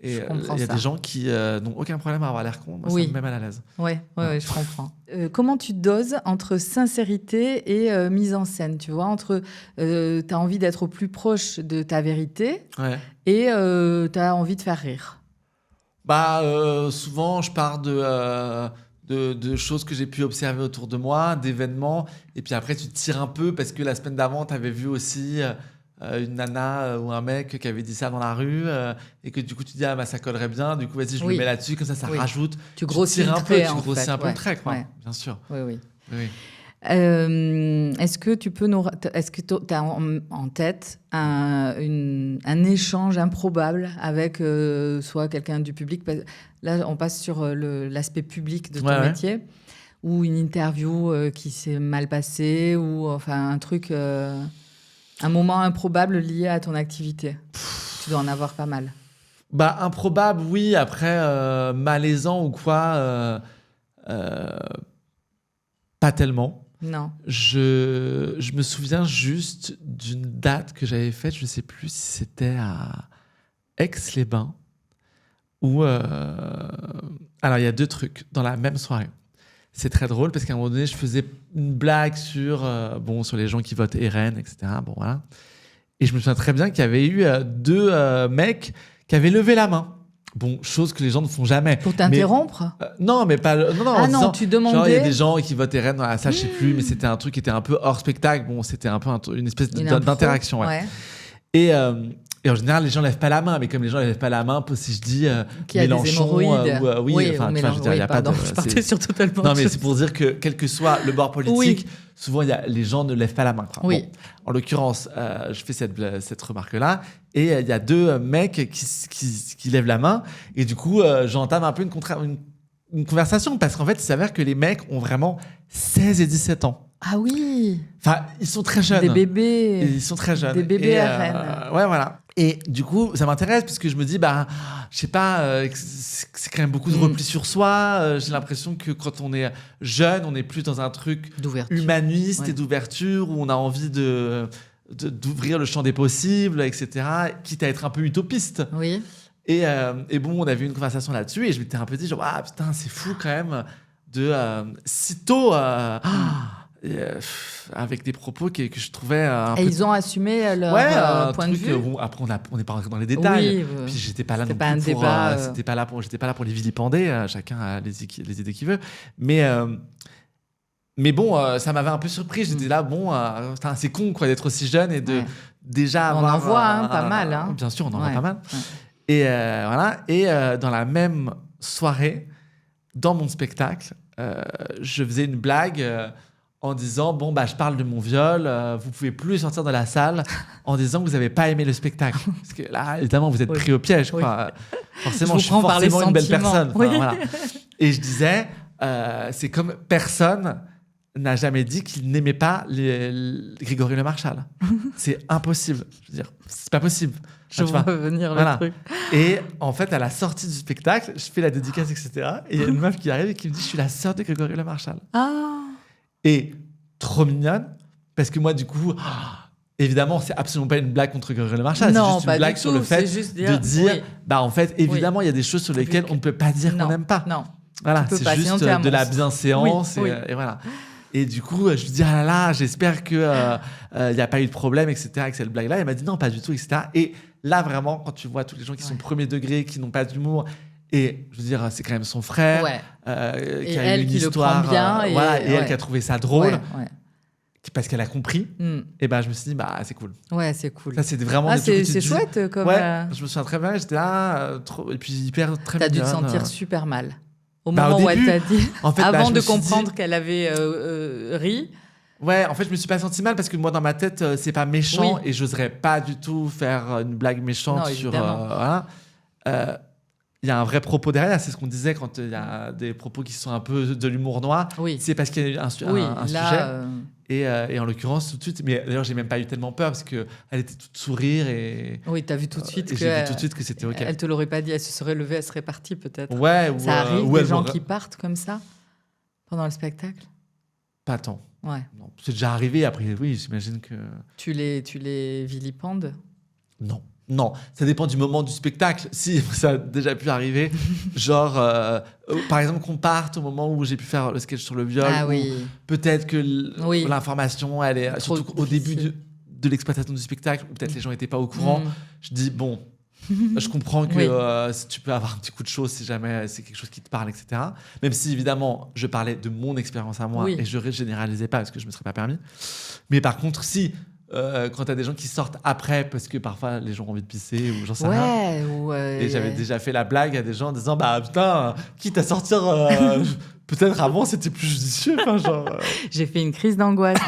Et il y a des gens qui n'ont aucun problème à avoir l'air con. Moi, ça me met mal à l'aise. Oui, je comprends. Comment tu doses entre sincérité et mise en scène, tu vois, entre t'as envie d'être au plus proche de ta vérité et t'as envie de faire rire. Souvent, je pars de choses que j'ai pu observer autour de moi, d'événements, et puis après, tu tires un peu parce que la semaine d'avant, tu avais vu aussi une nana ou un mec qui avait dit ça dans la rue, et que du coup, tu dis, ça collerait bien, du coup, vas-y, je le mets là-dessus, comme ça rajoute. Tu grossis un peu, tu grossis un peu le trait, quoi, bien sûr. Oui. Est-ce que tu peux est-ce que tu as en tête un échange improbable avec soit quelqu'un du public, là on passe sur l'aspect public de ton métier, ou une interview qui s'est mal passée, ou enfin un truc, un moment improbable lié à ton activité? Tu dois en avoir pas mal. Improbable, oui. Après, malaisant ou quoi, pas tellement. Non. Je me souviens juste d'une date que j'avais faite, je ne sais plus si c'était à Aix-les-Bains, où... Alors, il y a 2 trucs dans la même soirée. C'est très drôle parce qu'à un moment donné, je faisais une blague sur les gens qui votent RN, etc. Voilà. Et je me souviens très bien qu'il y avait eu 2 mecs qui avaient levé la main. Chose que les gens ne font jamais. Pour t'interrompre ? Non, mais pas... Non, tu demandais... Genre, il y a des gens qui votent RN dans la salle, je sais plus, mais c'était un truc qui était un peu hors spectacle. C'était un peu une espèce d'interaction. Et en général, les gens ne lèvent pas la main. Mais comme les gens ne lèvent pas la main, si je dis Mélenchon... il n'y a pas de... Je partais sur totalement... Non, mais c'est pour dire que, quel que soit le bord politique, souvent, les gens ne lèvent pas la main. En l'occurrence, je fais cette remarque-là. Et il y a 2 mecs qui lèvent la main. Et du coup, j'entame un peu une conversation. Parce qu'en fait, il s'avère que les mecs ont vraiment 16 et 17 ans. Ah oui. Enfin, ils sont très jeunes. Des bébés. Ils sont très jeunes. Des bébés à Rennes. Voilà. Et du coup, ça m'intéresse parce que je me dis, je sais pas, c'est quand même beaucoup de repli sur soi. J'ai l'impression que quand on est jeune, on est plus dans un truc humaniste et d'ouverture où on a envie d'ouvrir le champ des possibles, etc. Quitte à être un peu utopiste. Oui. Et on avait eu une conversation là-dessus et je m'étais un peu dit, putain, c'est fou quand même de sitôt... avec des propos que je trouvais un peu... ils ont assumé leur point de vue. Après, on n'est pas rentré dans les détails. Puis j'étais pas là non plus pour... j'étais pas là pour les vilipender. Chacun a les idées qu'il veut. Mais bon, ça m'avait un peu surpris. J'étais là, c'est con quoi, d'être aussi jeune et de déjà avoir... On en voit pas mal. Bien sûr, on en voit pas mal. Et voilà. Et dans la même soirée, dans mon spectacle, je faisais une blague... en disant, je parle de mon viol, vous pouvez plus sortir de la salle en disant que vous n'avez pas aimé le spectacle. Parce que là, évidemment, vous êtes pris au piège. Quoi. Forcément, je suis forcément une belle personne. Voilà. Et je disais, c'est comme personne n'a jamais dit qu'il n'aimait pas Grégory Le Marchal. C'est impossible. Je veux dire, c'est pas possible. Je vois venir le truc. Et en fait, à la sortie du spectacle, je fais la dédicace, etc. Et il y a une meuf qui arrive et qui me dit, je suis la sœur de Grégory Le Marchal. Et trop mignonne, parce que moi, du coup, évidemment, c'est absolument pas une blague contre Grégory Le Marchal, c'est juste une blague sur le fait de dire, en fait, évidemment, il y a des choses sur lesquelles on ne peut pas dire qu'on n'aime pas. Non. Voilà, c'est juste de la bienséance. Et voilà. Et du coup, je lui dis, ah là là, j'espère qu'il n'y a pas eu de problème, etc., avec cette blague-là. Elle m'a dit, non, pas du tout, etc. Et là, vraiment, quand tu vois tous les gens qui sont premier degré, qui n'ont pas d'humour, et je veux dire, c'est quand même son frère qui a eu une histoire, bien, et elle qui a trouvé ça drôle, parce qu'elle a compris. Et je me suis dit, c'est cool. Ouais, c'est cool. Ça, c'est vraiment c'est chouette comme. Je me souviens très bien, j'étais là, et puis hyper très bien. T'as dû te sentir super mal au moment où elle t'a dit, en fait, avant de comprendre qu'elle avait ri. Ouais, en fait, je me suis pas senti mal parce que moi, dans ma tête, c'est pas méchant et j'oserais pas du tout faire une blague méchante sur. Voilà. Il y a un vrai propos derrière, c'est ce qu'on disait quand il y a des propos qui sont un peu de l'humour noir. Oui. C'est parce qu'il y a un sujet. Et en l'occurrence, tout de suite, mais d'ailleurs, j'ai même pas eu tellement peur parce qu'elle était toute sourire. Oui, t'as vu tout de suite j'ai vu tout de suite que c'était OK. Elle te l'aurait pas dit, elle se serait levée, elle serait partie peut-être. Ouais, ça arrive des gens qui partent comme ça pendant le spectacle? Pas tant. Ouais. Non, c'est déjà arrivé, après, oui, j'imagine que. Tu les vilipendes? Non, ça dépend du moment du spectacle. Si, ça a déjà pu arriver. Genre, par exemple, qu'on parte au moment où j'ai pu faire le sketch sur le viol. Ah oui. Peut-être que l'information, elle est surtout au début de l'exploitation du spectacle, où peut-être les gens n'étaient pas au courant. Je dis, bon, je comprends que si tu peux avoir un petit coup de chaud si jamais c'est quelque chose qui te parle, etc. Même si, évidemment, je parlais de mon expérience à moi et je ne généralisais pas parce que je ne me serais pas permis. Mais par contre, si... quand t'as des gens qui sortent après parce que parfois les gens ont envie de pisser ou j'en sais rien. Et j'avais déjà fait la blague à des gens en disant bah putain, quitte à sortir peut-être avant c'était plus judicieux. J'ai fait une crise d'angoisse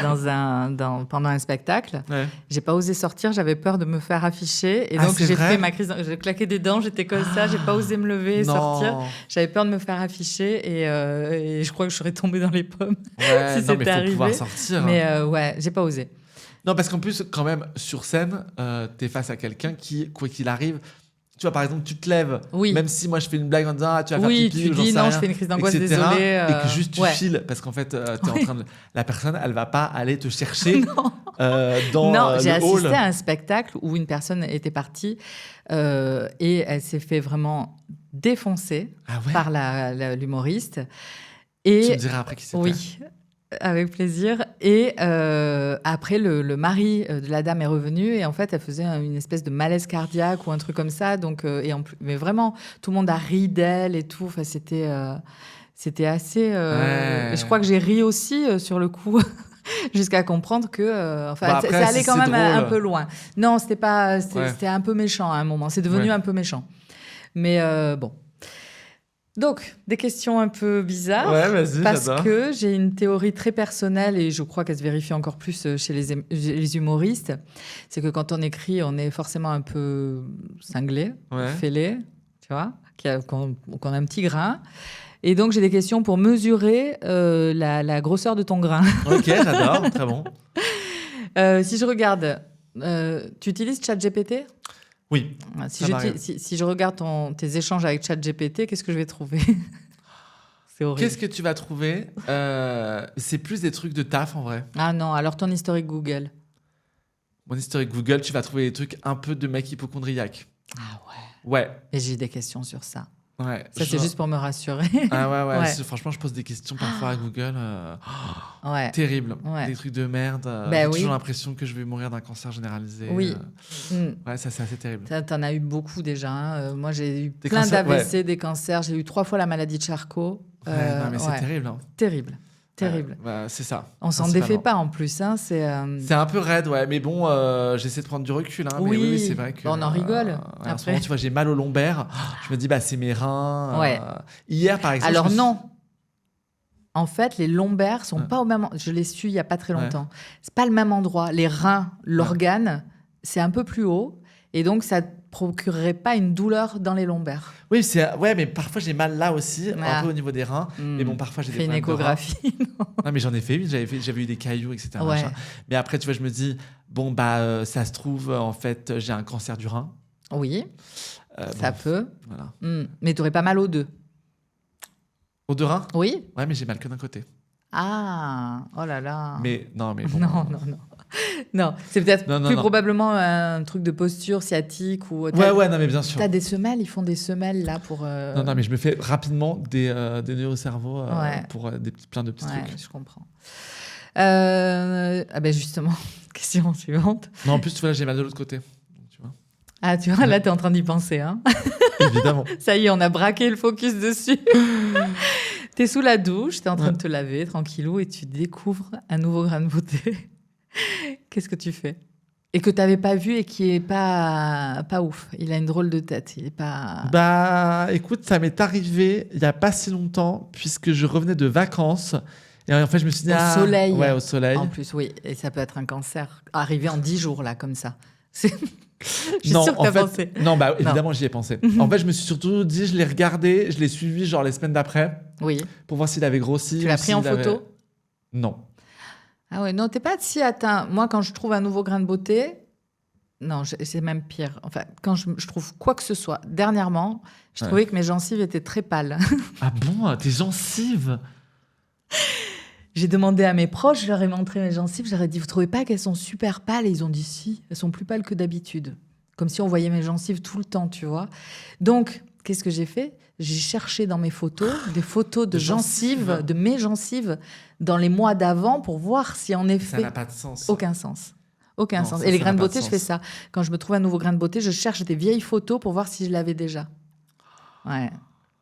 pendant un spectacle. Ouais. J'ai pas osé sortir, j'avais peur de me faire afficher et donc j'ai fait ma crise. J'ai claqué des dents, j'étais comme ça, j'ai pas osé me lever et sortir. J'avais peur de me faire afficher et je crois que je serais tombée dans les pommes si c'était arrivé. Pouvoir sortir. Mais j'ai pas osé. Non, parce qu'en plus, quand même, sur scène, t'es face à quelqu'un qui, quoi qu'il arrive, tu vois, par exemple, tu te lèves, même si moi je fais une blague en disant tu vas faire pipi, tu dis non, je fais une crise d'angoisse, désolé. Et que juste tu files, parce qu'en fait, t'es en train de... la personne, elle va pas aller te chercher dans non, j'ai le hall. assisté à un spectacle où une personne était partie et elle s'est fait vraiment défoncer par l'humoriste. Et... Tu me diras après qui c'était. Oui. Avec plaisir. Et après, le mari de la dame est revenu et en fait, elle faisait une espèce de malaise cardiaque ou un truc comme ça. Donc, mais vraiment, tout le monde a ri d'elle et tout. Enfin, c'était assez... Je crois que j'ai ri aussi sur le coup jusqu'à comprendre que... ça allait quand même un peu loin. Non, c'était pas... C'était un peu méchant à un moment. C'est devenu un peu méchant. Mais bon... Donc, des questions un peu bizarres, parce que j'ai une théorie très personnelle et je crois qu'elle se vérifie encore plus chez les humoristes. C'est que quand on écrit, on est forcément un peu cinglé, fêlé, tu vois, qu'on a un petit grain. Et donc, j'ai des questions pour mesurer la grosseur de ton grain. Ok, j'adore, très bon. Si je regarde, tu utilises ChatGPT ? Oui. Si je regarde tes échanges avec ChatGPT, qu'est-ce que je vais trouver ? C'est horrible. Qu'est-ce que tu vas trouver ? C'est plus des trucs de taf en vrai. Ah non, alors ton historique Google. Mon historique Google, tu vas trouver des trucs un peu de mec hypochondriaque. Ah ouais. Ouais. Et j'ai des questions sur ça. Ouais, ça, c'est juste pour me rassurer. Ah ouais. Franchement, je pose des questions parfois à Google. Terrible. Ouais. Des trucs de merde. J'ai toujours l'impression que je vais mourir d'un cancer généralisé. Oui. Ouais, ça, c'est assez terrible. T'en as eu beaucoup déjà. Hein. Moi, j'ai eu plein d'AVC, des cancers. J'ai eu 3 fois la maladie de Charcot. Non, mais c'est terrible. Hein. Terrible. Terrible. C'est ça. On s'en défait pas en plus. Hein. C'est un peu raide, ouais. Mais bon, j'essaie de prendre du recul. Hein. Oui, mais c'est vrai que. On en rigole. En ce moment, tu vois, j'ai mal au lombaire. Je me dis, c'est mes reins. Hier, par exemple. Alors, non. En fait, les lombaires sont pas au même endroit. Je l'ai su il y a pas très longtemps. C'est pas le même endroit. Les reins, l'organe, c'est un peu plus haut. Et donc, ça ne procurerait pas une douleur dans les lombaires. Oui, mais parfois j'ai mal là aussi, un peu au niveau des reins. Mais bon, parfois j'ai des problèmes de reins. Fais une échographie. Non, mais j'en ai fait une, j'avais eu des cailloux, etc. Mais après, tu vois, je me dis, bon, ça se trouve, en fait, j'ai un cancer du rein. Oui, ça peut. Voilà. Mais tu n'aurais pas mal aux deux. Aux deux reins ? Oui. Ouais, mais j'ai mal que d'un côté. Ah, oh là là. Mais bon. Non, c'est peut-être probablement un truc de posture sciatique ou. Ouais, non, mais bien sûr. T'as des semelles, ils font des semelles là pour. Non, mais je me fais rapidement des nœuds au cerveau pour plein de petits trucs. Je comprends. Justement, question suivante. Non, en plus, tu vois, j'ai mal de l'autre côté. Tu vois. Ah, tu vois, là, t'es en train d'y penser, hein. Évidemment. Ça y est, on a braqué le focus dessus. T'es sous la douche, t'es en train de te laver tranquillou et tu découvres un nouveau grain de beauté. Qu'est-ce que tu fais ? Et que tu n'avais pas vu et qui est pas ouf. Il a une drôle de tête. Il est pas... Écoute, ça m'est arrivé il n'y a pas si longtemps, puisque je revenais de vacances Et en fait, je me suis dit... Au soleil. Ouais, au soleil. En plus, oui. Et ça peut être un cancer. Arrivé en 10 jours, là, comme ça. Je suis non, sûre que en t'as fait, pensé. Non, bah évidemment, j'y ai pensé. En fait, je me suis surtout dit, je l'ai regardé, je l'ai suivi genre les semaines d'après. Oui. Pour voir s'il avait grossi. Tu l'as pris en photo ? Non. Ah ouais, non, t'es pas si atteint. Moi, quand je trouve un nouveau grain de beauté, non, c'est même pire. Enfin, quand je trouve quoi que ce soit, dernièrement, je trouvais que mes gencives étaient très pâles. Ah bon, tes gencives ? J'ai demandé à mes proches, je leur ai montré mes gencives, je leur ai dit, vous trouvez pas qu'elles sont super pâles ? Et ils ont dit si, elles sont plus pâles que d'habitude. Comme si on voyait mes gencives tout le temps, tu vois. Donc, qu'est-ce que j'ai fait ? J'ai cherché dans mes photos des photos de gencives, de mes gencives, dans les mois d'avant pour voir si en effet... Ça n'a pas de sens. Aucun sens. Aucun sens. Et les grains de beauté, je fais ça. Quand je me trouve un nouveau grain de beauté, je cherche des vieilles photos pour voir si je l'avais déjà. Ouais.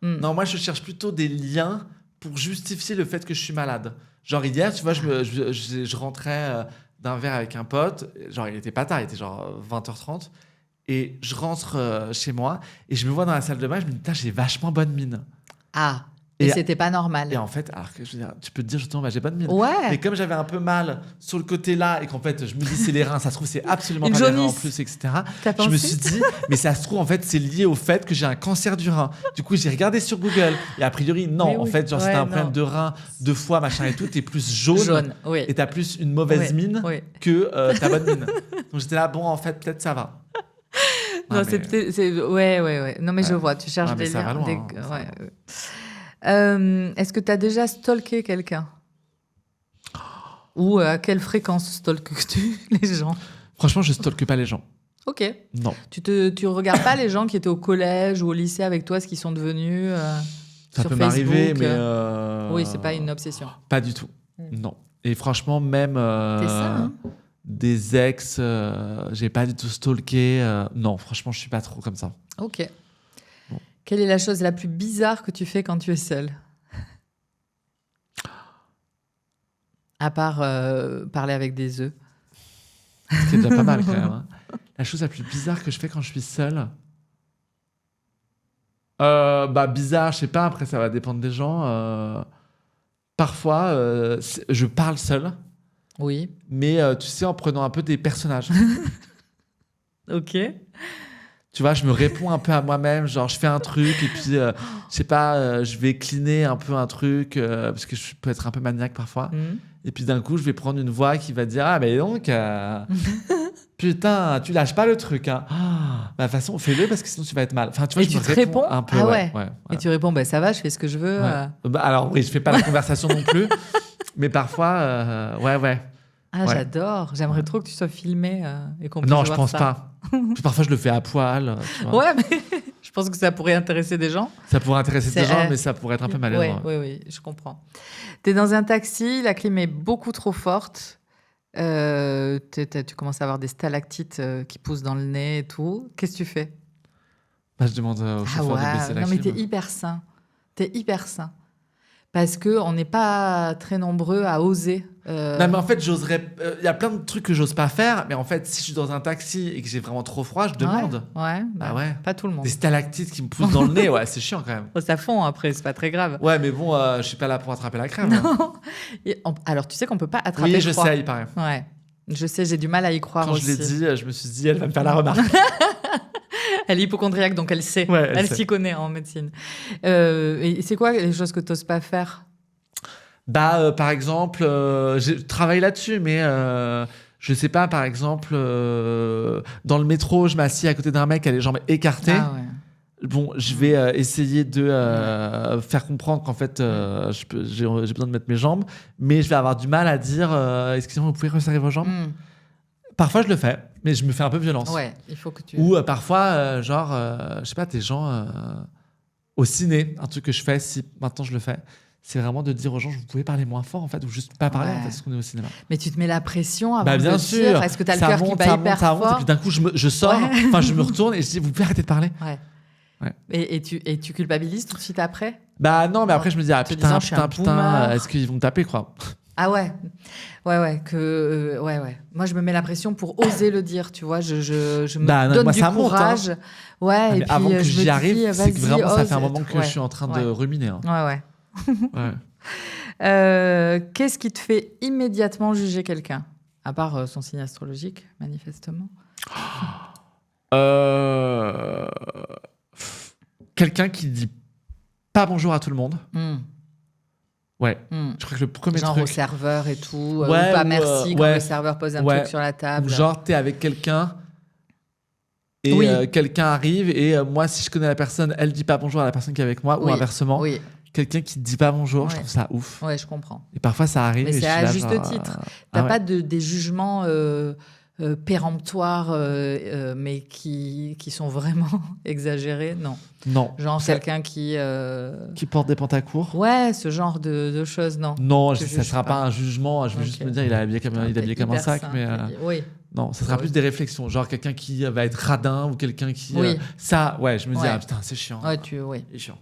Non, moi, je cherche plutôt des liens pour justifier le fait que je suis malade. Genre hier, tu vois, je rentrais d'un verre avec un pote. Genre, il était pas tard, il était genre 20h30. Et je rentre chez moi et je me vois dans la salle de bain. Je me dis, putain, j'ai vachement bonne mine. Ah, et c'était pas normal. Et en fait, alors que je veux dire, tu peux te dire justement, j'ai bonne mine. Ouais. Mais comme j'avais un peu mal sur le côté là et qu'en fait, je me dis, c'est les reins, ça se trouve, c'est absolument pas les reins en plus, etc. Je me suis dit, mais ça se trouve, en fait, c'est lié au fait que j'ai un cancer du rein. Du coup, j'ai regardé sur Google et a priori, non, en fait, genre, si t'as un problème de rein, de foie, machin et tout, t'es plus jaune et t'as plus une mauvaise mine que ta bonne mine. Donc j'étais là, bon, en fait, peut-être ça va. Non, ouais. Non, mais je vois, tu cherches des liens. Est-ce que tu as déjà stalké quelqu'un ? Ou à quelle fréquence stalkes-tu les gens ? Franchement, je stalke pas les gens. Ok. Non. Tu regardes pas les gens qui étaient au collège ou au lycée avec toi, ce qu'ils sont devenus ça sur peut Facebook, m'arriver, mais... Oui, c'est pas une obsession. Pas du tout. Non. Et franchement, même... T'es ça, hein ? Des ex, j'ai pas du tout stalké. Non, franchement, je suis pas trop comme ça. Ok. Bon. Quelle est la chose la plus bizarre que tu fais quand tu es seule ? À part parler avec des œufs. Ce qui est déjà pas mal quand même. Hein. La chose la plus bizarre que je fais quand je suis seule. Bizarre, je sais pas. Après, ça va dépendre des gens. Parfois, je parle seule. Oui. Mais tu sais, en prenant un peu des personnages. Ok. Tu vois, je me réponds un peu à moi-même, genre je fais un truc et puis, je sais pas, je vais cliner un peu un truc, parce que je peux être un peu maniaque parfois. Et puis d'un coup, je vais prendre une voix qui va dire « Ah, mais donc, putain, tu lâches pas le truc. Hein. De toute façon, fais-le parce que sinon tu vas être mal. » Enfin, tu vois, je me réponds un peu. Ah ouais. Et tu réponds « Ça va, je fais ce que je veux. Ouais. Alors oui, je fais pas la conversation non plus, mais parfois, ouais. Ah, j'adore. J'aimerais trop que tu sois filmé et qu'on puisse voir ça. Non, je pense pas. Parfois, je le fais à poil. Tu vois. Ouais, mais je pense que ça pourrait intéresser des gens. Ça pourrait intéresser des gens, mais ça pourrait être un peu malheureux. Oui, je comprends. T'es dans un taxi, la clim est beaucoup trop forte. Tu commences à avoir des stalactites qui poussent dans le nez et tout. Qu'est-ce que tu fais ? Je demande au chauffeur de baisser la clim. Non, mais t'es hyper sain. Parce qu'on n'est pas très nombreux à oser. Non, mais en fait, j'oserais. Il y a plein de trucs que j'ose pas faire, mais en fait, si je suis dans un taxi et que j'ai vraiment trop froid, je demande. Ouais. Pas tout le monde. Des stalactites qui me poussent dans le nez, c'est chiant quand même. Ça fond après, c'est pas très grave. Ouais, mais bon, je suis pas là pour attraper la crème. Non. Alors, tu sais qu'on peut pas attraper le froid. Oui, je sais, il paraît. Ouais. Je sais, j'ai du mal à y croire aussi. Quand je l'ai dit, je me suis dit, elle va me faire la remarque. Elle est hypocondriaque, donc elle sait. Ouais, elle s'y connaît en médecine. Et c'est quoi les choses que tu n'oses pas faire ? Par exemple, je travaille là-dessus, mais je sais pas, par exemple, dans le métro, je m'assieds à côté d'un mec qui a les jambes écartées. Ah ouais. Bon, je vais essayer de faire comprendre qu'en fait, j'ai besoin de mettre mes jambes, mais je vais avoir du mal à dire excusez-moi, vous pouvez resserrer vos jambes. Parfois, je le fais, mais je me fais un peu violence. Ouais, il faut que tu... Ou parfois, je sais pas, tes gens au ciné, un truc que je fais, si maintenant je le fais, c'est vraiment de dire aux gens, vous pouvez parler moins fort, en fait, ou juste pas parler, en fait, parce qu'on est au cinéma. Mais tu te mets la pression avant bien de sûr. dire, est-ce que tu as le cœur qui bat hyper fort ? Et puis d'un coup, je sors, je me retourne et je dis, vous pouvez arrêter de parler. Ouais. Et tu culpabilises tout de suite après ? Non, mais après, je me dis, putain, est-ce qu'ils vont me taper, quoi ? Ah ouais. Ouais. Moi, je me mets la pression pour oser le dire, tu vois. Je me donne du courage. Monte, hein. Ouais, et puis avant que j'y me arrive, dis, c'est que vraiment, ça fait un ose, moment que je suis en train de ruminer. Hein. Ouais. Qu'est-ce qui te fait immédiatement juger quelqu'un? À part son signe astrologique, manifestement. Quelqu'un qui dit pas bonjour à tout le monde. Ouais. Je crois que le premier genre truc... au serveur et tout. Ou pas merci quand le serveur pose un truc sur la table. Ou genre, t'es avec quelqu'un et quelqu'un arrive et moi, si je connais la personne, elle dit pas bonjour à la personne qui est avec moi ou inversement. Oui. Quelqu'un qui te dit pas bonjour, je trouve ça ouf. Ouais, je comprends. Et parfois, ça arrive. Mais c'est à juste titre. T'as pas des jugements péremptoires, mais qui sont vraiment exagérés? Non. Genre quelqu'un qui porte des pantacours. Ouais, ce genre de choses, non. Non, ça sera pas un jugement. Je vais juste me dire, il est habillé comme un sac. Mais oui. Non, ça sera plus des réflexions. Genre quelqu'un qui va être radin ou quelqu'un qui... ça, je me dis, ah putain, c'est chiant. Ouais, c'est chiant.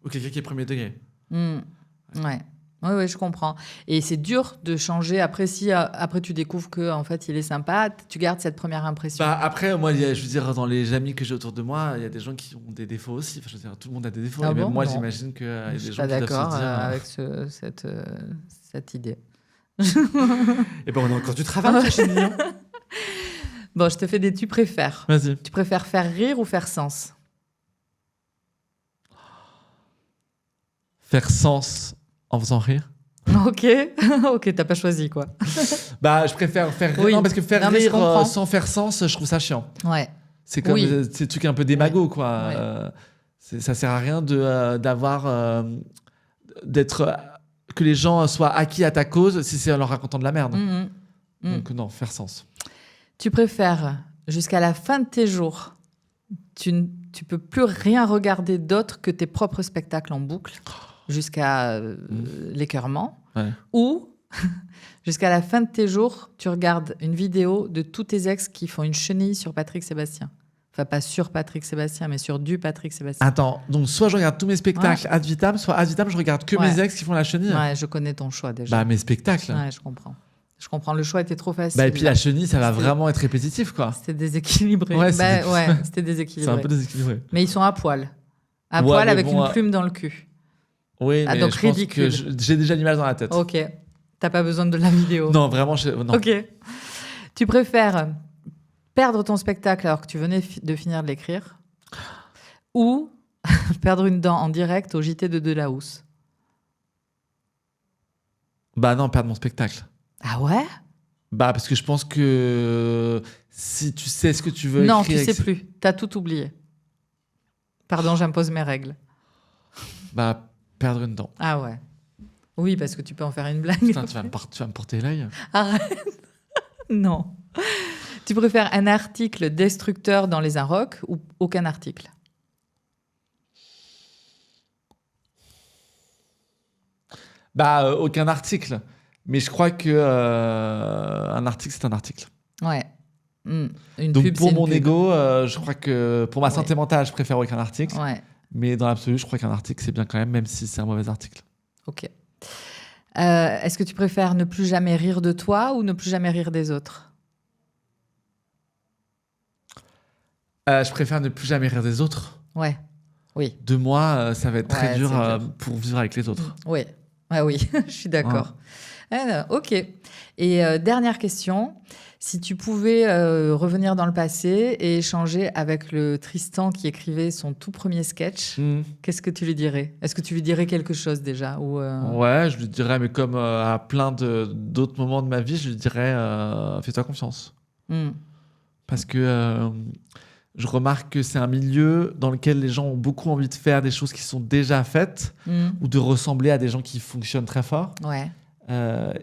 Ou quelqu'un qui est premier degré. Ouais. Oui, je comprends. Et c'est dur de changer. Après, si après tu découvres que en fait il est sympa, tu gardes cette première impression. Après, moi, je veux dire, dans les amis que j'ai autour de moi, il y a des gens qui ont des défauts aussi. Enfin, je veux dire, tout le monde a des défauts. Et même moi, j'imagine qu'il y a des gens qui doivent se dire... avec cette idée. Et on a encore du travail, chérie. Bon, je te fais des tu préfères. Vas-y. Tu préfères faire rire ou faire sens? Faire sens en faisant rire. Ok, t'as pas choisi quoi. Je préfère faire rire. Non, parce que faire rire sans faire sens, je trouve ça chiant. Ouais. C'est comme ces trucs un peu démago, quoi. Ouais. Ça sert à rien que les gens soient acquis à ta cause si c'est en leur racontant de la merde. Donc non, faire sens. Tu préfères, jusqu'à la fin de tes jours, tu peux plus rien regarder d'autre que tes propres spectacles en boucle, jusqu'à l'écœurement, ou jusqu'à la fin de tes jours, tu regardes une vidéo de tous tes ex qui font une chenille sur Patrick Sébastien. Enfin, pas sur Patrick Sébastien, mais sur du Patrick Sébastien. Attends, donc soit je regarde tous mes spectacles ad vitam, soit ad vitam, je regarde que mes ex qui font la chenille. Ouais, je connais ton choix déjà. Mes spectacles. Ouais, je comprends. Le choix était trop facile. Et puis la chenille, ça va vraiment être répétitif, quoi. C'était déséquilibré. Ouais, c'était déséquilibré. C'est un peu déséquilibré. Mais ils sont à poil. À poil avec une plume dans le cul. Oui, mais donc je pense que j'ai déjà l'image dans la tête. Ok. T'as pas besoin de la vidéo. Non, vraiment, non. Ok. Tu préfères perdre ton spectacle alors que tu venais de finir de l'écrire ou perdre une dent en direct au JT de Delahousse? Non, perdre mon spectacle. Ah ouais? Parce que je pense que si tu sais ce que tu veux écrire... Non, tu sais plus. T'as tout oublié. Pardon, j'impose mes règles. Perdre une dent. Ah ouais. Oui, parce que tu peux en faire une blague. Putain, tu vas me porter l'œil. Arrête. Non. Tu préfères un article destructeur dans Les Inrocks ou aucun article? Aucun article. Mais je crois que un article, c'est un article. Ouais. Donc pub, pour mon ego, je crois que pour ma santé mentale, je préfère aucun article. Ouais. Mais dans l'absolu, je crois qu'un article, c'est bien quand même si c'est un mauvais article. Ok. Est-ce que tu préfères ne plus jamais rire de toi ou ne plus jamais rire des autres? Je préfère ne plus jamais rire des autres. Ouais. Oui. De moi, ça va être très dur pour vivre avec les autres. Oui. Oui, je suis d'accord. Ok. Et dernière question. Si tu pouvais revenir dans le passé et échanger avec le Tristan qui écrivait son tout premier sketch, qu'est-ce que tu lui dirais? Est-ce que tu lui dirais quelque chose déjà ou Ouais, je lui dirais, mais comme à plein d'autres moments de ma vie, je lui dirais fais-toi confiance. Parce que je remarque que c'est un milieu dans lequel les gens ont beaucoup envie de faire des choses qui sont déjà faites ou de ressembler à des gens qui fonctionnent très fort. Ouais.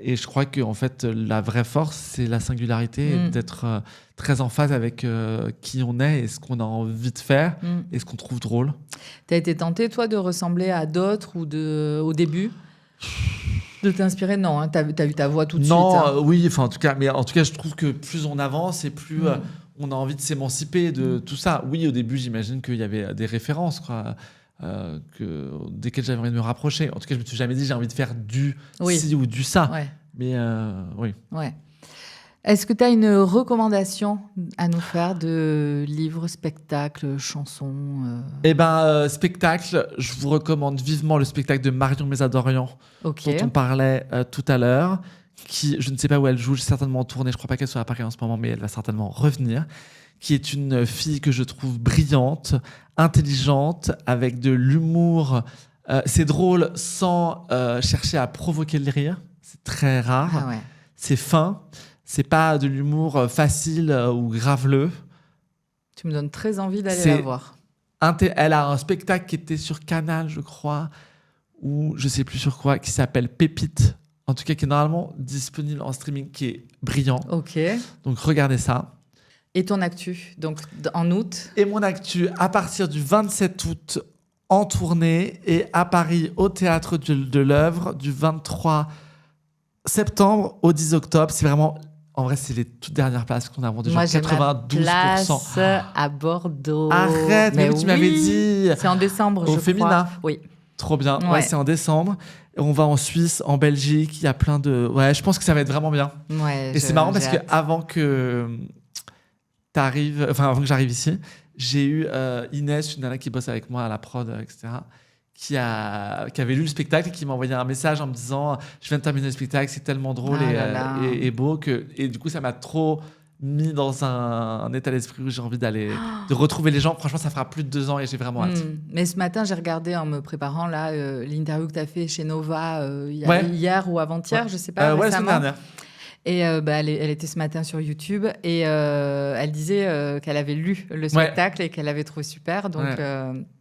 Et je crois que en fait, la vraie force, c'est la singularité, et d'être très en phase avec qui on est et ce qu'on a envie de faire et ce qu'on trouve drôle. T'as été tenté, toi, de ressembler à d'autres ou au début de t'inspirer? Non, hein, t'as eu ta voix tout de suite. Non, oui, en tout cas, je trouve que plus on avance et plus on a envie de s'émanciper de tout ça. Oui, au début, j'imagine qu'il y avait des références, quoi. Desquelles j'avais envie de me rapprocher. En tout cas, je me suis jamais dit j'ai envie de faire du ci ou du ça. Ouais. Mais oui. Ouais. Est-ce que tu as une recommandation à nous faire de livres, spectacles, chansons Spectacle, je vous recommande vivement le spectacle de Marion Mésadorian, dont on parlait tout à l'heure, qui, je ne sais pas où elle joue, j'ai certainement tourné, je ne crois pas qu'elle soit à Paris en ce moment, mais elle va certainement revenir, qui est une fille que je trouve brillante, intelligente, avec de l'humour. C'est drôle sans chercher à provoquer le rire, c'est très rare, c'est fin. C'est pas de l'humour facile ou graveleux. Tu me donnes très envie d'aller la voir. Elle a un spectacle qui était sur Canal, je crois, ou je sais plus sur quoi, qui s'appelle Pépite. En tout cas, qui est normalement disponible en streaming, qui est brillant. Ok. Donc, regardez ça. Et ton actu, donc en août? Et mon actu, à partir du 27 août, en tournée, et à Paris, au Théâtre de l'Œuvre, du 23 septembre au 10 octobre. C'est vraiment... En vrai, c'est les toutes dernières places qu'on a vendues. Moi, genre 92%. Place à Bordeaux. Arrête, mais oui, tu m'avais dit. C'est en décembre, au Féminin. Oui. Trop bien. Ouais, c'est en décembre. On va en Suisse, en Belgique. Il y a plein de... Ouais, je pense que ça va être vraiment bien. Ouais, et c'est marrant parce qu'avant que t'arrives... Enfin, avant que j'arrive ici, j'ai eu Inès, une nana qui bosse avec moi à la prod, etc., qui avait lu le spectacle et qui m'a envoyé un message en me disant « Je viens de terminer le spectacle, c'est tellement drôle et beau. » Et du coup, ça m'a trop mis dans un état d'esprit où j'ai envie de retrouver les gens. Franchement, ça fera plus de 2 ans et j'ai vraiment hâte. Mais ce matin, j'ai regardé en me préparant l'interview que tu as fait chez Nova hier ou avant-hier, je sais pas, la récemment. semaine dernière. Et elle était ce matin sur YouTube et elle disait qu'elle avait lu le spectacle et qu'elle avait trouvé super. Donc,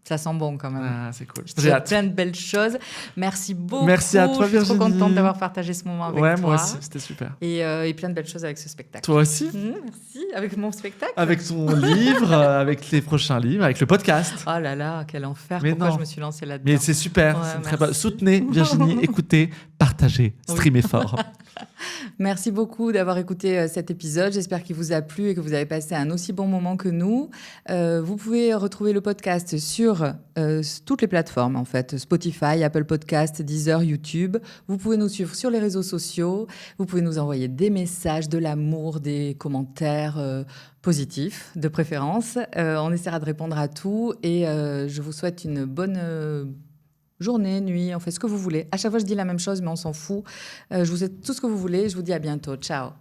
ça sent bon quand même. Ah, c'est cool. J'ai plein de belles choses. Merci beaucoup. Merci à toi, Virginie. Je suis trop contente d'avoir partagé ce moment avec toi. Moi aussi, c'était super. Et plein de belles choses avec ce spectacle. Toi aussi. Merci. Avec mon spectacle. Avec ton livre, avec les prochains livres, avec le podcast. Oh là là, quel enfer. Pourquoi je me suis lancée là-dedans? Mais c'est super. C'est très... Soutenez Virginie, écoutez, partagez, streamez fort. Merci beaucoup d'avoir écouté cet épisode. J'espère qu'il vous a plu et que vous avez passé un aussi bon moment que nous. Vous pouvez retrouver le podcast sur toutes les plateformes, en fait. Spotify, Apple Podcasts, Deezer, YouTube. Vous pouvez nous suivre sur les réseaux sociaux. Vous pouvez nous envoyer des messages, de l'amour, des commentaires positifs, de préférence. On essaiera de répondre à tout. Et je vous souhaite une bonne... journée, nuit, on fait ce que vous voulez. À chaque fois, je dis la même chose, mais on s'en fout. Je vous souhaite tout ce que vous voulez. Je vous dis à bientôt. Ciao.